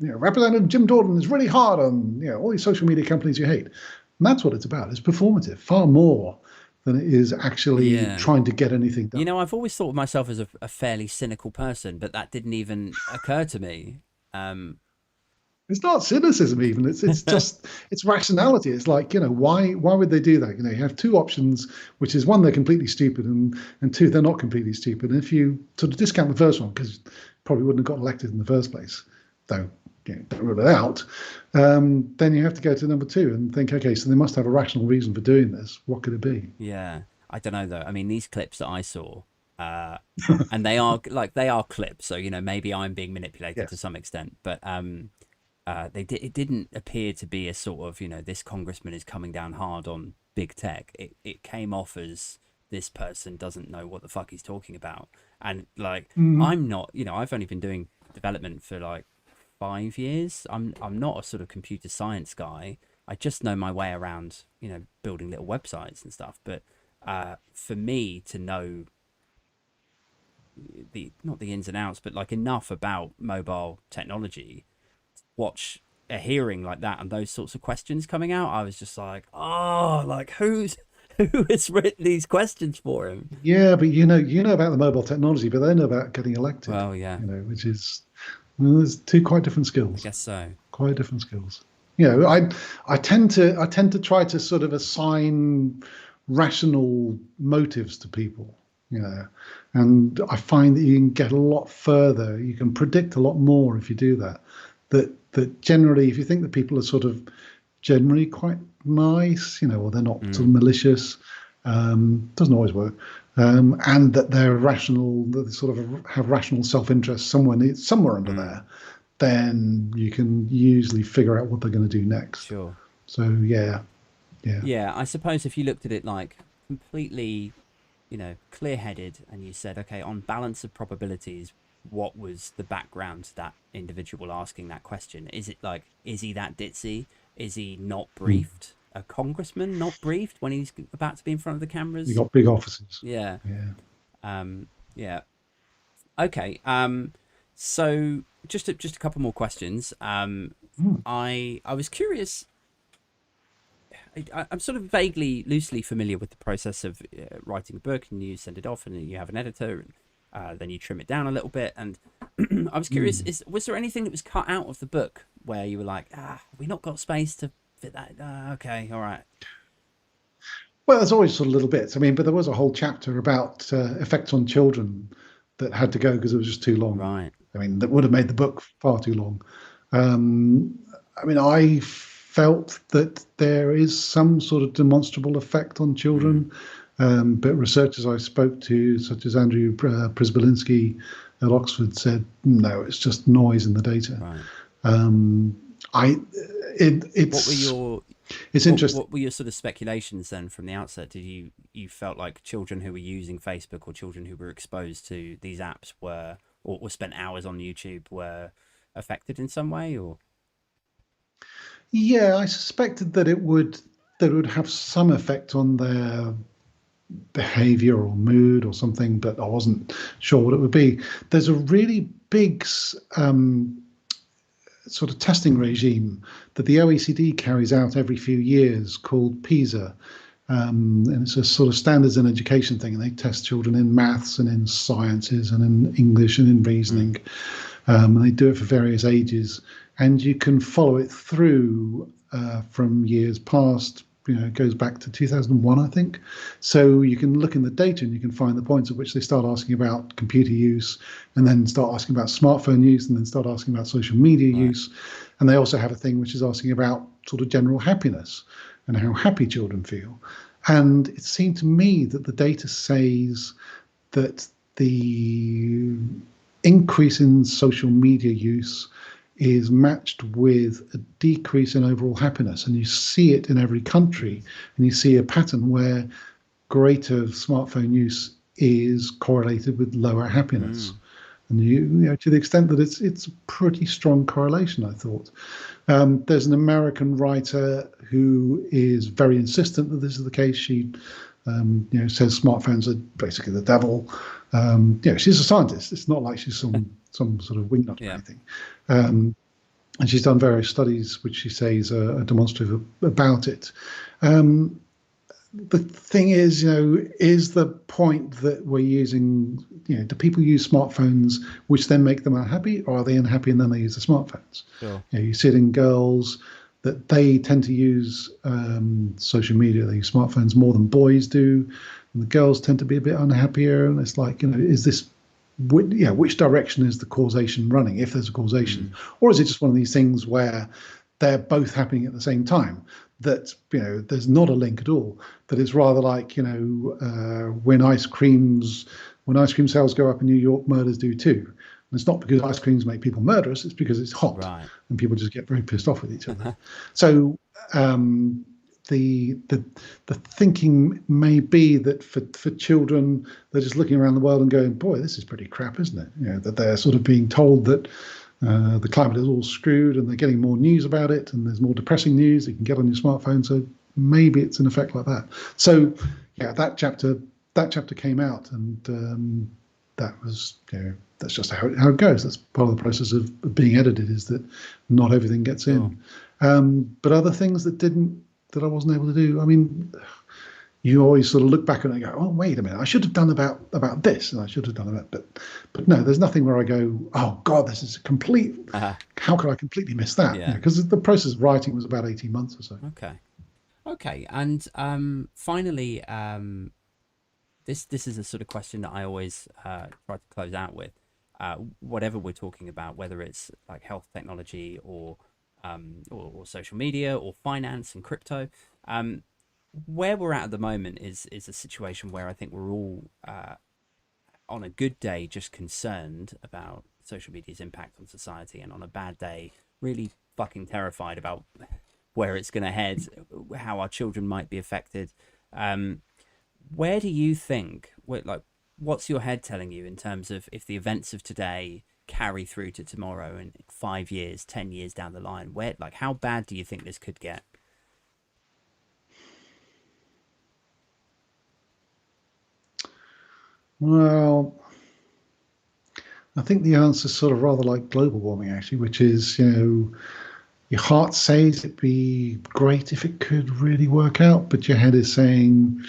Representative Jim Jordan is really hard on, all these social media companies you hate. And that's what it's about. It's performative, far more than it is actually Yeah. trying to get anything done. I've always thought of myself as a fairly cynical person, but that didn't even occur to me. Um, It's not cynicism even. It's just it's rationality. It's like, why would they do that? You have two options, which is one, they're completely stupid, and two, they're not completely stupid. And if you sort of discount the first one, because probably wouldn't have got elected in the first place, though don't rule it out, then you have to go to number two and think, okay, so they must have a rational reason for doing this. What could it be? Yeah, I don't know though. I mean, these clips that I saw, uh, and they are clips, so maybe I'm being manipulated to Yes. some extent, but it didn't appear to be a sort of this congressman is coming down hard on big tech. It came off as this person doesn't know what the fuck he's talking about, and like Mm. I'm not, I've only been doing development for like 5 years. I'm not a sort of computer science guy. I just know my way around, building little websites and stuff. But for me to know the not the ins and outs, but like enough about mobile technology, watch a hearing like that and those sorts of questions coming out, I was just like, oh, like who has written these questions for him? Yeah, but you know about the mobile technology, but they know about getting elected. Well, yeah, Which is, there's two quite different I skills. guess so. Quite different skills. I tend to try to sort of assign rational motives to people. And I find that you can get a lot further. You can predict a lot more if you do that. That generally, if you think that people are sort of generally quite nice, or they're not sort of Mm, malicious, doesn't always work. And that they're rational, that they sort of have rational self-interest somewhere under mm, there, then you can usually figure out what they're going to do next. sure. So yeah, yeah. Yeah, I suppose if you looked at it like completely, clear-headed, and you said, okay, on balance of probabilities, what was the background to that individual asking that question? Is it like, is he that ditzy? Is he not Mm. briefed? A congressman not briefed when he's about to be in front of the You cameras? got big offices. Yeah. Yeah. Yeah. Okay. So just a couple more questions. Mm. I was curious. I'm sort of vaguely, loosely familiar with the process of writing a book, and you send it off, and you have an editor, and then you trim it down a little bit. And I was curious: Mm. was there anything that was cut out of the book where you were like, we not got space to fit that? Okay, all right, Well, there's always sort of little bits. I mean, but there was a whole chapter about effects on children that had to go because it was just too long. right, I mean, that would have made the book far too long. Um, I mean, I felt that there is some sort of demonstrable effect on mm, children, but researchers I spoke to, such as Andrew Przybylski at Oxford, said no, it's just noise in the data. right. Um, I it, What were it's your it's interesting. what were your sort of speculations then from the outset? Did you felt like children who were using Facebook or children who were exposed to these apps were or spent hours on YouTube were affected in some way or Yeah, I suspected that it would have some effect on their behavior or mood or something, but I wasn't sure what it would be. There's a really big sort of testing regime that the OECD carries out every few years called PISA. And it's a sort of standards in education thing, and they test children in maths and in sciences and in English and in mm, reasoning. And they do it for various ages, and you can follow it through from years past. It goes back to 2001, I think. So you can look in the data and you can find the points at which they start asking about computer use, and then start asking about smartphone use, and then start asking about social media right, use. And they also have a thing which is asking about sort of general happiness and how happy children feel. And it seemed to me that the data says that the increase in social media use is matched with a decrease in overall happiness. And you see it in every country, and you see a pattern where greater smartphone use is correlated with lower happiness. mm, And to the extent that it's a pretty strong correlation, I thought. There's an American writer who is very insistent that this is the case. She says smartphones are basically the devil. She's a scientist. It's not like she's some sort of wingnut or yeah, anything. And she's done various studies which she says are demonstrative about it. Um, the thing is, is the point that we're using, do people use smartphones which then make them unhappy, or are they unhappy and then they use the smartphones? Sure. You see it in girls that they tend to use social media, they use smartphones more than boys do. And the girls tend to be a bit unhappier. And it's like, is this, which direction is the causation running, if there's a causation? Or is it just one of these things where they're both happening at the same time? That there's not a link at all. That it's rather like when ice cream sales go up in New York, murders do too. And it's not because ice creams make people murderous; it's because it's hot, right, and people just get very pissed off with each other. So the thinking may be that for children, they're just looking around the world and going, "Boy, this is pretty crap, isn't it?" That they're sort of being told that the climate is all screwed, and they're getting more news about it, and there's more depressing news you can get on your smartphone. So maybe it's an effect like that. So yeah, that chapter came out, and that was that's just how it goes. That's part of the process of being edited, is that not everything gets in. But other things that I wasn't able to do. I mean, you always sort of look back and go, oh, wait a minute, I should have done about this, and I should have done about, but no, there's nothing where I go, oh God, this is a complete, how could I completely miss that? Yeah. Because the process of writing was about 18 months or so. Okay. And finally, this is a sort of question that I always try to close out with. Whatever we're talking about, whether it's like health technology or social media or finance and crypto, where we're at the moment is a situation where I think we're all on a good day just concerned about social media's impact on society, and on a bad day really fucking terrified about where it's going to head, how our children might be affected. Where do you think, what's your head telling you in terms of if the events of today carry through to tomorrow and 5 years, 10 years down the line, how bad do you think this could get? Well, I think the answer is sort of rather like global warming, actually, which is, your heart says it'd be great if it could really work out, but your head is saying,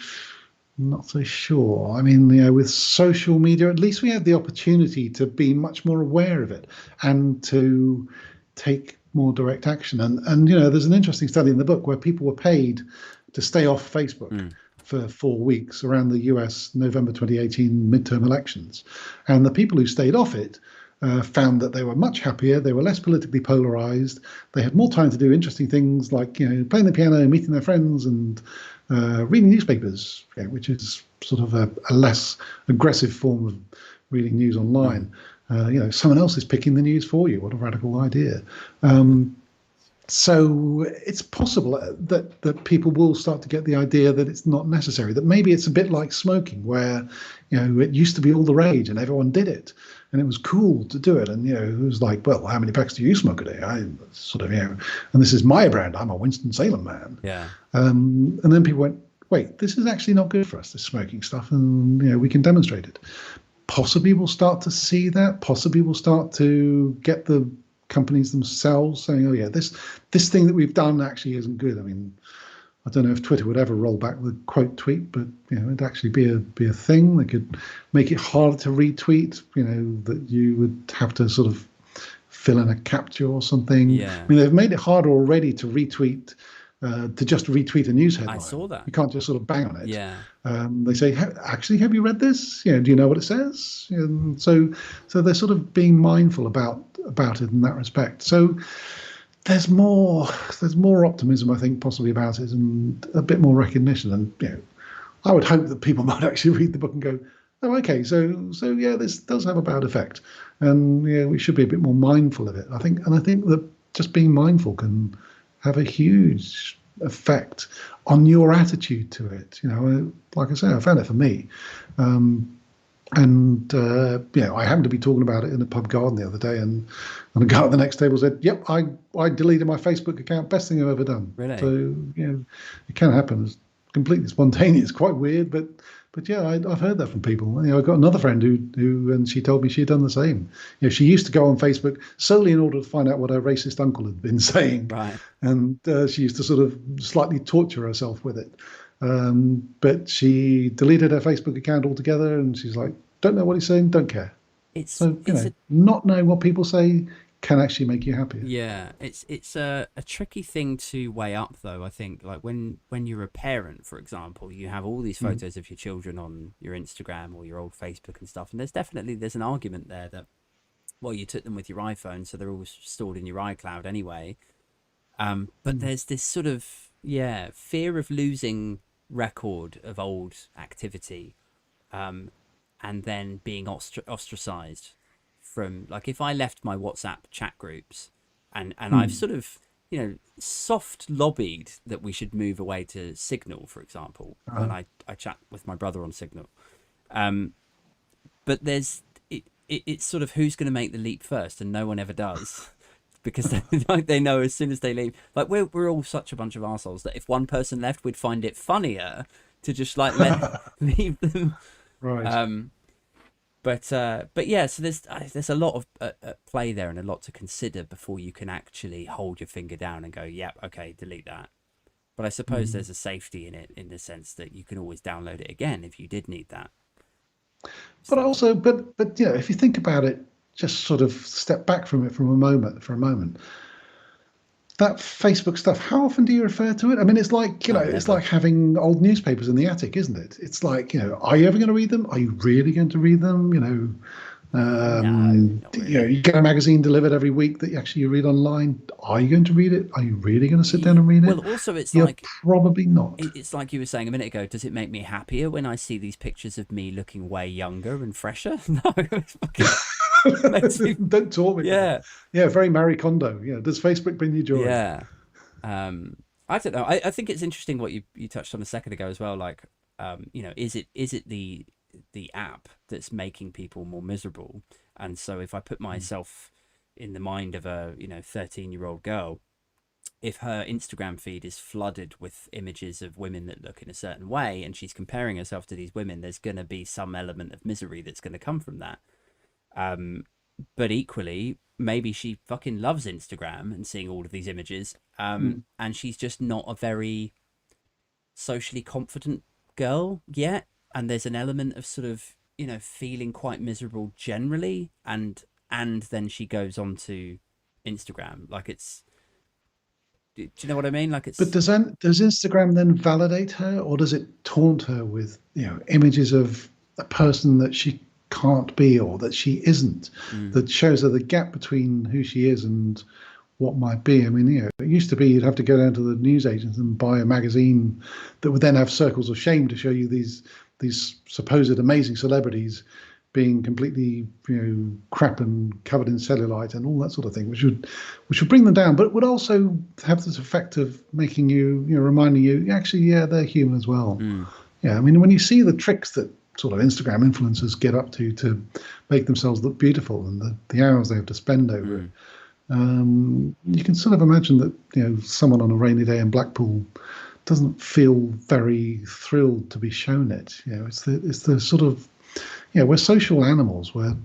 not so sure. I mean, with social media, at least we have the opportunity to be much more aware of it and to take more direct action. And there's an interesting study in the book where people were paid to stay off Facebook for 4 weeks around the US November 2018 midterm elections. And the people who stayed off it found that they were much happier, they were less politically polarized, they had more time to do interesting things like playing the piano, meeting their friends, and reading newspapers, which is sort of a less aggressive form of reading news online. Someone else is picking the news for you. What a radical idea. So it's possible that people will start to get the idea that it's not necessary, that maybe it's a bit like smoking, where it used to be all the rage and everyone did it and it was cool to do it, and it was like, well, how many packs do you smoke a day? I sort of and this is my brand, I'm a Winston-Salem man. And then people went, wait, this is actually not good for us, this smoking stuff, and we can demonstrate it. Possibly we'll start to see that. Possibly we'll start to get the companies themselves saying, oh yeah, this thing that we've done actually isn't good. I mean, I don't know if Twitter would ever roll back the quote tweet, but it'd actually be a thing. They could make it harder to retweet, that you would have to sort of fill in a captcha or something. I mean, they've made it harder already to retweet, to just retweet a news headline. I saw that. You can't just sort of bang on it. They say, actually, have you read this? Do you know what it says? So they're sort of being mindful about it in that respect. So there's more optimism, I think, possibly about it, and a bit more recognition. And I would hope that people might actually read the book and go, oh, okay, so yeah, this does have a bad effect, and we should be a bit more mindful of it. I think that just being mindful can have a huge effect on your attitude to it. Like I say, I found it for me. I happened to be talking about it in a pub garden the other day, and a guy at the next table said, yep, I deleted my Facebook account, best thing I've ever done. Really? So, it can happen. It's completely spontaneous, quite weird, but yeah, I've heard that from people. I've got another friend who and she told me she had done the same. She used to go on Facebook solely in order to find out what her racist uncle had been saying. Right. And she used to sort of slightly torture herself with it. But she deleted her Facebook account altogether, and she's like, don't know what he's saying, don't care. It's So, it's a not knowing what people say can actually make you happier. Yeah, it's a tricky thing to weigh up though. I think like when you're a parent, for example, you have all these Mm. photos of your children on your Instagram or your old Facebook and stuff, and there's an argument there that well you took them with your iPhone, so they're all stored in your iCloud anyway. But Mm. there's this sort of fear of losing record of old activity, um, and then being ostracized from like if I left my WhatsApp chat groups and I've Mm. sort of soft lobbied that we should move away to Signal, for example, Uh, and I chat with my brother on Signal, um, but it's sort of who's going to make the leap first, and no one ever does. Because they, like, they know as soon as they leave, like we're all such a bunch of assholes that if one person left, we'd find it funnier to just like let leave them. right. Um, but yeah, so there's a lot of play there and a lot to consider before you can actually hold your finger down and go, yep, okay, delete that. But I suppose Mm. there's a safety in it in the sense that you can always download it again if you did need that But stuff. also, if you think about it, just sort of step back from it for a moment. That Facebook stuff, how often do you refer to it? I mean, it's like, Oh, it's never. like having old newspapers in the attic, isn't it? It's like, are you ever going to read them? Are you really going to read them? No, not really. You get a magazine delivered every week that you read online. Are you going to read it? Are you really going to sit down and read Well, it? also it's You're like probably not. it's like you were saying a minute ago. Does it make me happier when I see these pictures of me looking way younger and fresher? No, it fucking makes me. Don't torment me. Yeah, Yeah, very Marie Kondo. Does Facebook bring you joy? yeah. Um, I don't know. I think it's interesting what you touched on a second ago as well. Like, is it the app that's making people more miserable? And so if I put myself in the mind of a 13-year-old girl, if her Instagram feed is flooded with images of women that look in a certain way, and she's comparing herself to these women, there's going to be some element of misery that's going to come from that. Um, but equally, maybe she fucking loves Instagram and seeing all of these images. Mm. And she's just not a very socially confident girl yet. And there's an element of sort of, feeling quite miserable generally. And then she goes on to Instagram. Like do you know what I mean? Like But it's, does Instagram then validate her, or does it taunt her with images of a person that she can't be or that she isn't? mm, That shows her the gap between who she is and what might be. I mean, it used to be you'd have to go down to the newsagents and buy a magazine that would then have circles of shame to show you these supposed amazing celebrities being completely crap and covered in cellulite and all that sort of thing, which would bring them down, but it would also have this effect of making reminding you actually, yeah, they're human as well. mm, Yeah, I mean, when you see the tricks that sort of Instagram influencers get up to make themselves look beautiful and the hours they have to spend over it, mm, you can sort of imagine that someone on a rainy day in Blackpool doesn't feel very thrilled to be shown it. It's the sort of we're social animals. We're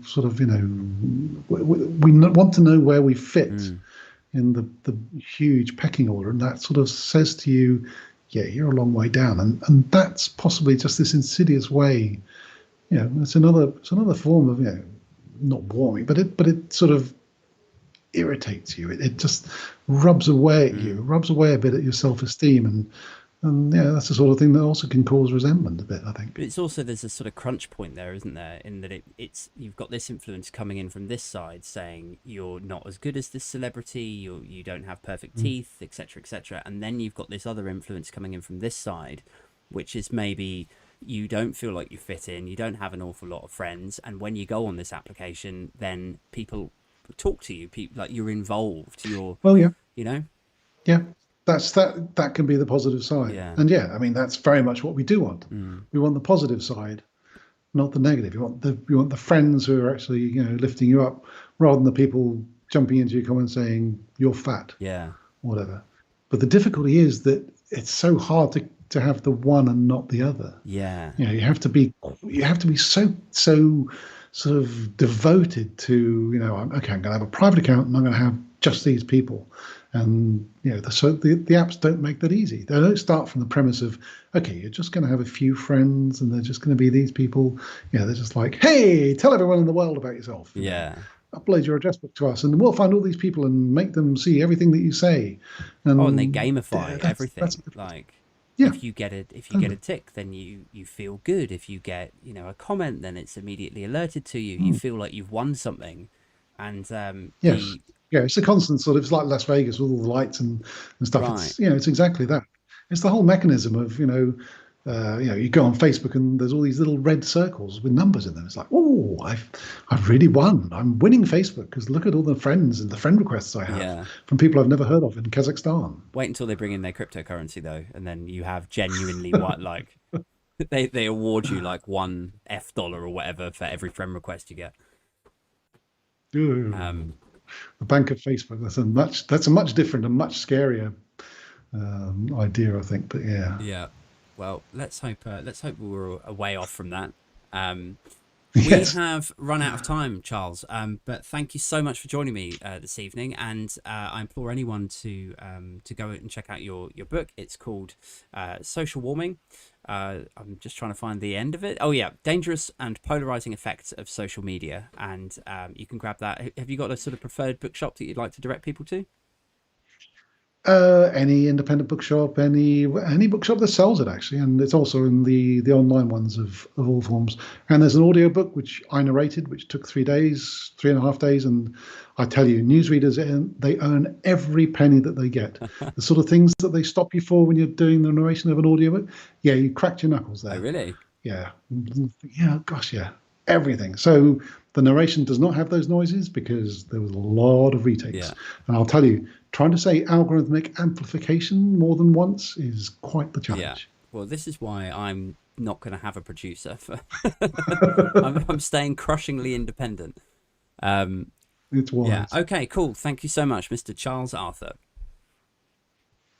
sort of we want to know where we fit mm. in the huge pecking order, and that sort of says to you, yeah, you're a long way down, and that's possibly just this insidious way. It's another form of not warming, but it sort of irritates you. It just rubs away at you, Mm. rubs away a bit at your self-esteem, and yeah, that's the sort of thing that also can cause resentment a bit, I think. But it's also there's a sort of crunch point there, isn't there? In that it's you've got this influence coming in from this side saying you're not as good as this celebrity, you don't have perfect Mm. teeth, etc., etc. And then you've got this other influence coming in from this side, which is maybe you don't feel like you fit in, you don't have an awful lot of friends, and when you go on this application, then people talk to you, people like you're involved, Well, yeah, you know, yeah, that can be the positive side, yeah, and yeah, I mean that's very much what we do want. mm, We want the positive side, not the negative. You want the friends who are actually lifting you up, rather than the people jumping into your comments saying you're fat, yeah, or whatever. But the difficulty is that it's so hard to have the one and not the other. yeah, You have to be so sort of devoted to, okay, I'm going to have a private account and I'm going to have just these people. And the apps don't make that easy. They don't start from the premise of, okay, you're just going to have a few friends and they're just going to be these people. They're just like, hey, tell everyone in the world about yourself. Yeah. Upload your address book to us, and we'll find all these people and make them see everything that you say. And they And gamify everything. Like, yeah, if you get a tick, then you feel good. If you get a comment, then it's immediately alerted to you. You feel like you've won something. And yes, yeah, it's a constant sort of. It's like Las Vegas with all the lights and stuff. Right. It's exactly that. It's the whole mechanism of you go on Facebook and there's all these little red circles with numbers in them. It's like, oh, I've really won. I'm winning Facebook because look at all the friends and the friend requests I have from people I've never heard of in Kazakhstan. Wait until they bring in their cryptocurrency though, and then you have genuinely what like they award you like $1 or whatever for every friend request you get. Ooh, the bank of Facebook. That's a much different and much scarier idea, I think. But yeah. Yeah. Well, let's hope we're a way off from that. Yes. We have run out of time, Charles. But thank you so much for joining me this evening. And I implore anyone to go and check out your book. It's called Social Warming. I'm just trying to find the end of it. Oh yeah, Dangerous and Polarizing Effects of Social Media. And you can grab that. Have you got a sort of preferred bookshop that you'd like to direct people to? Any independent bookshop, any bookshop that sells it actually, and it's also in the online ones of all forms. And there's an audio book which I narrated, which took 3.5 days, and I tell you, newsreaders, they earn every penny that they get. The sort of things that they stop you for when you're doing the narration of an audiobook, yeah, you cracked your knuckles there. Oh really? Yeah, gosh, yeah, everything. So the narration does not have those noises because there was a lot of retakes. Yeah. And I'll tell you, trying to say algorithmic amplification more than once is quite the challenge. Yeah. Well, this is why I'm not going to have a producer. I'm staying crushingly independent. It's wise. Yeah. Okay, cool. Thank you so much, Mr. Charles Arthur.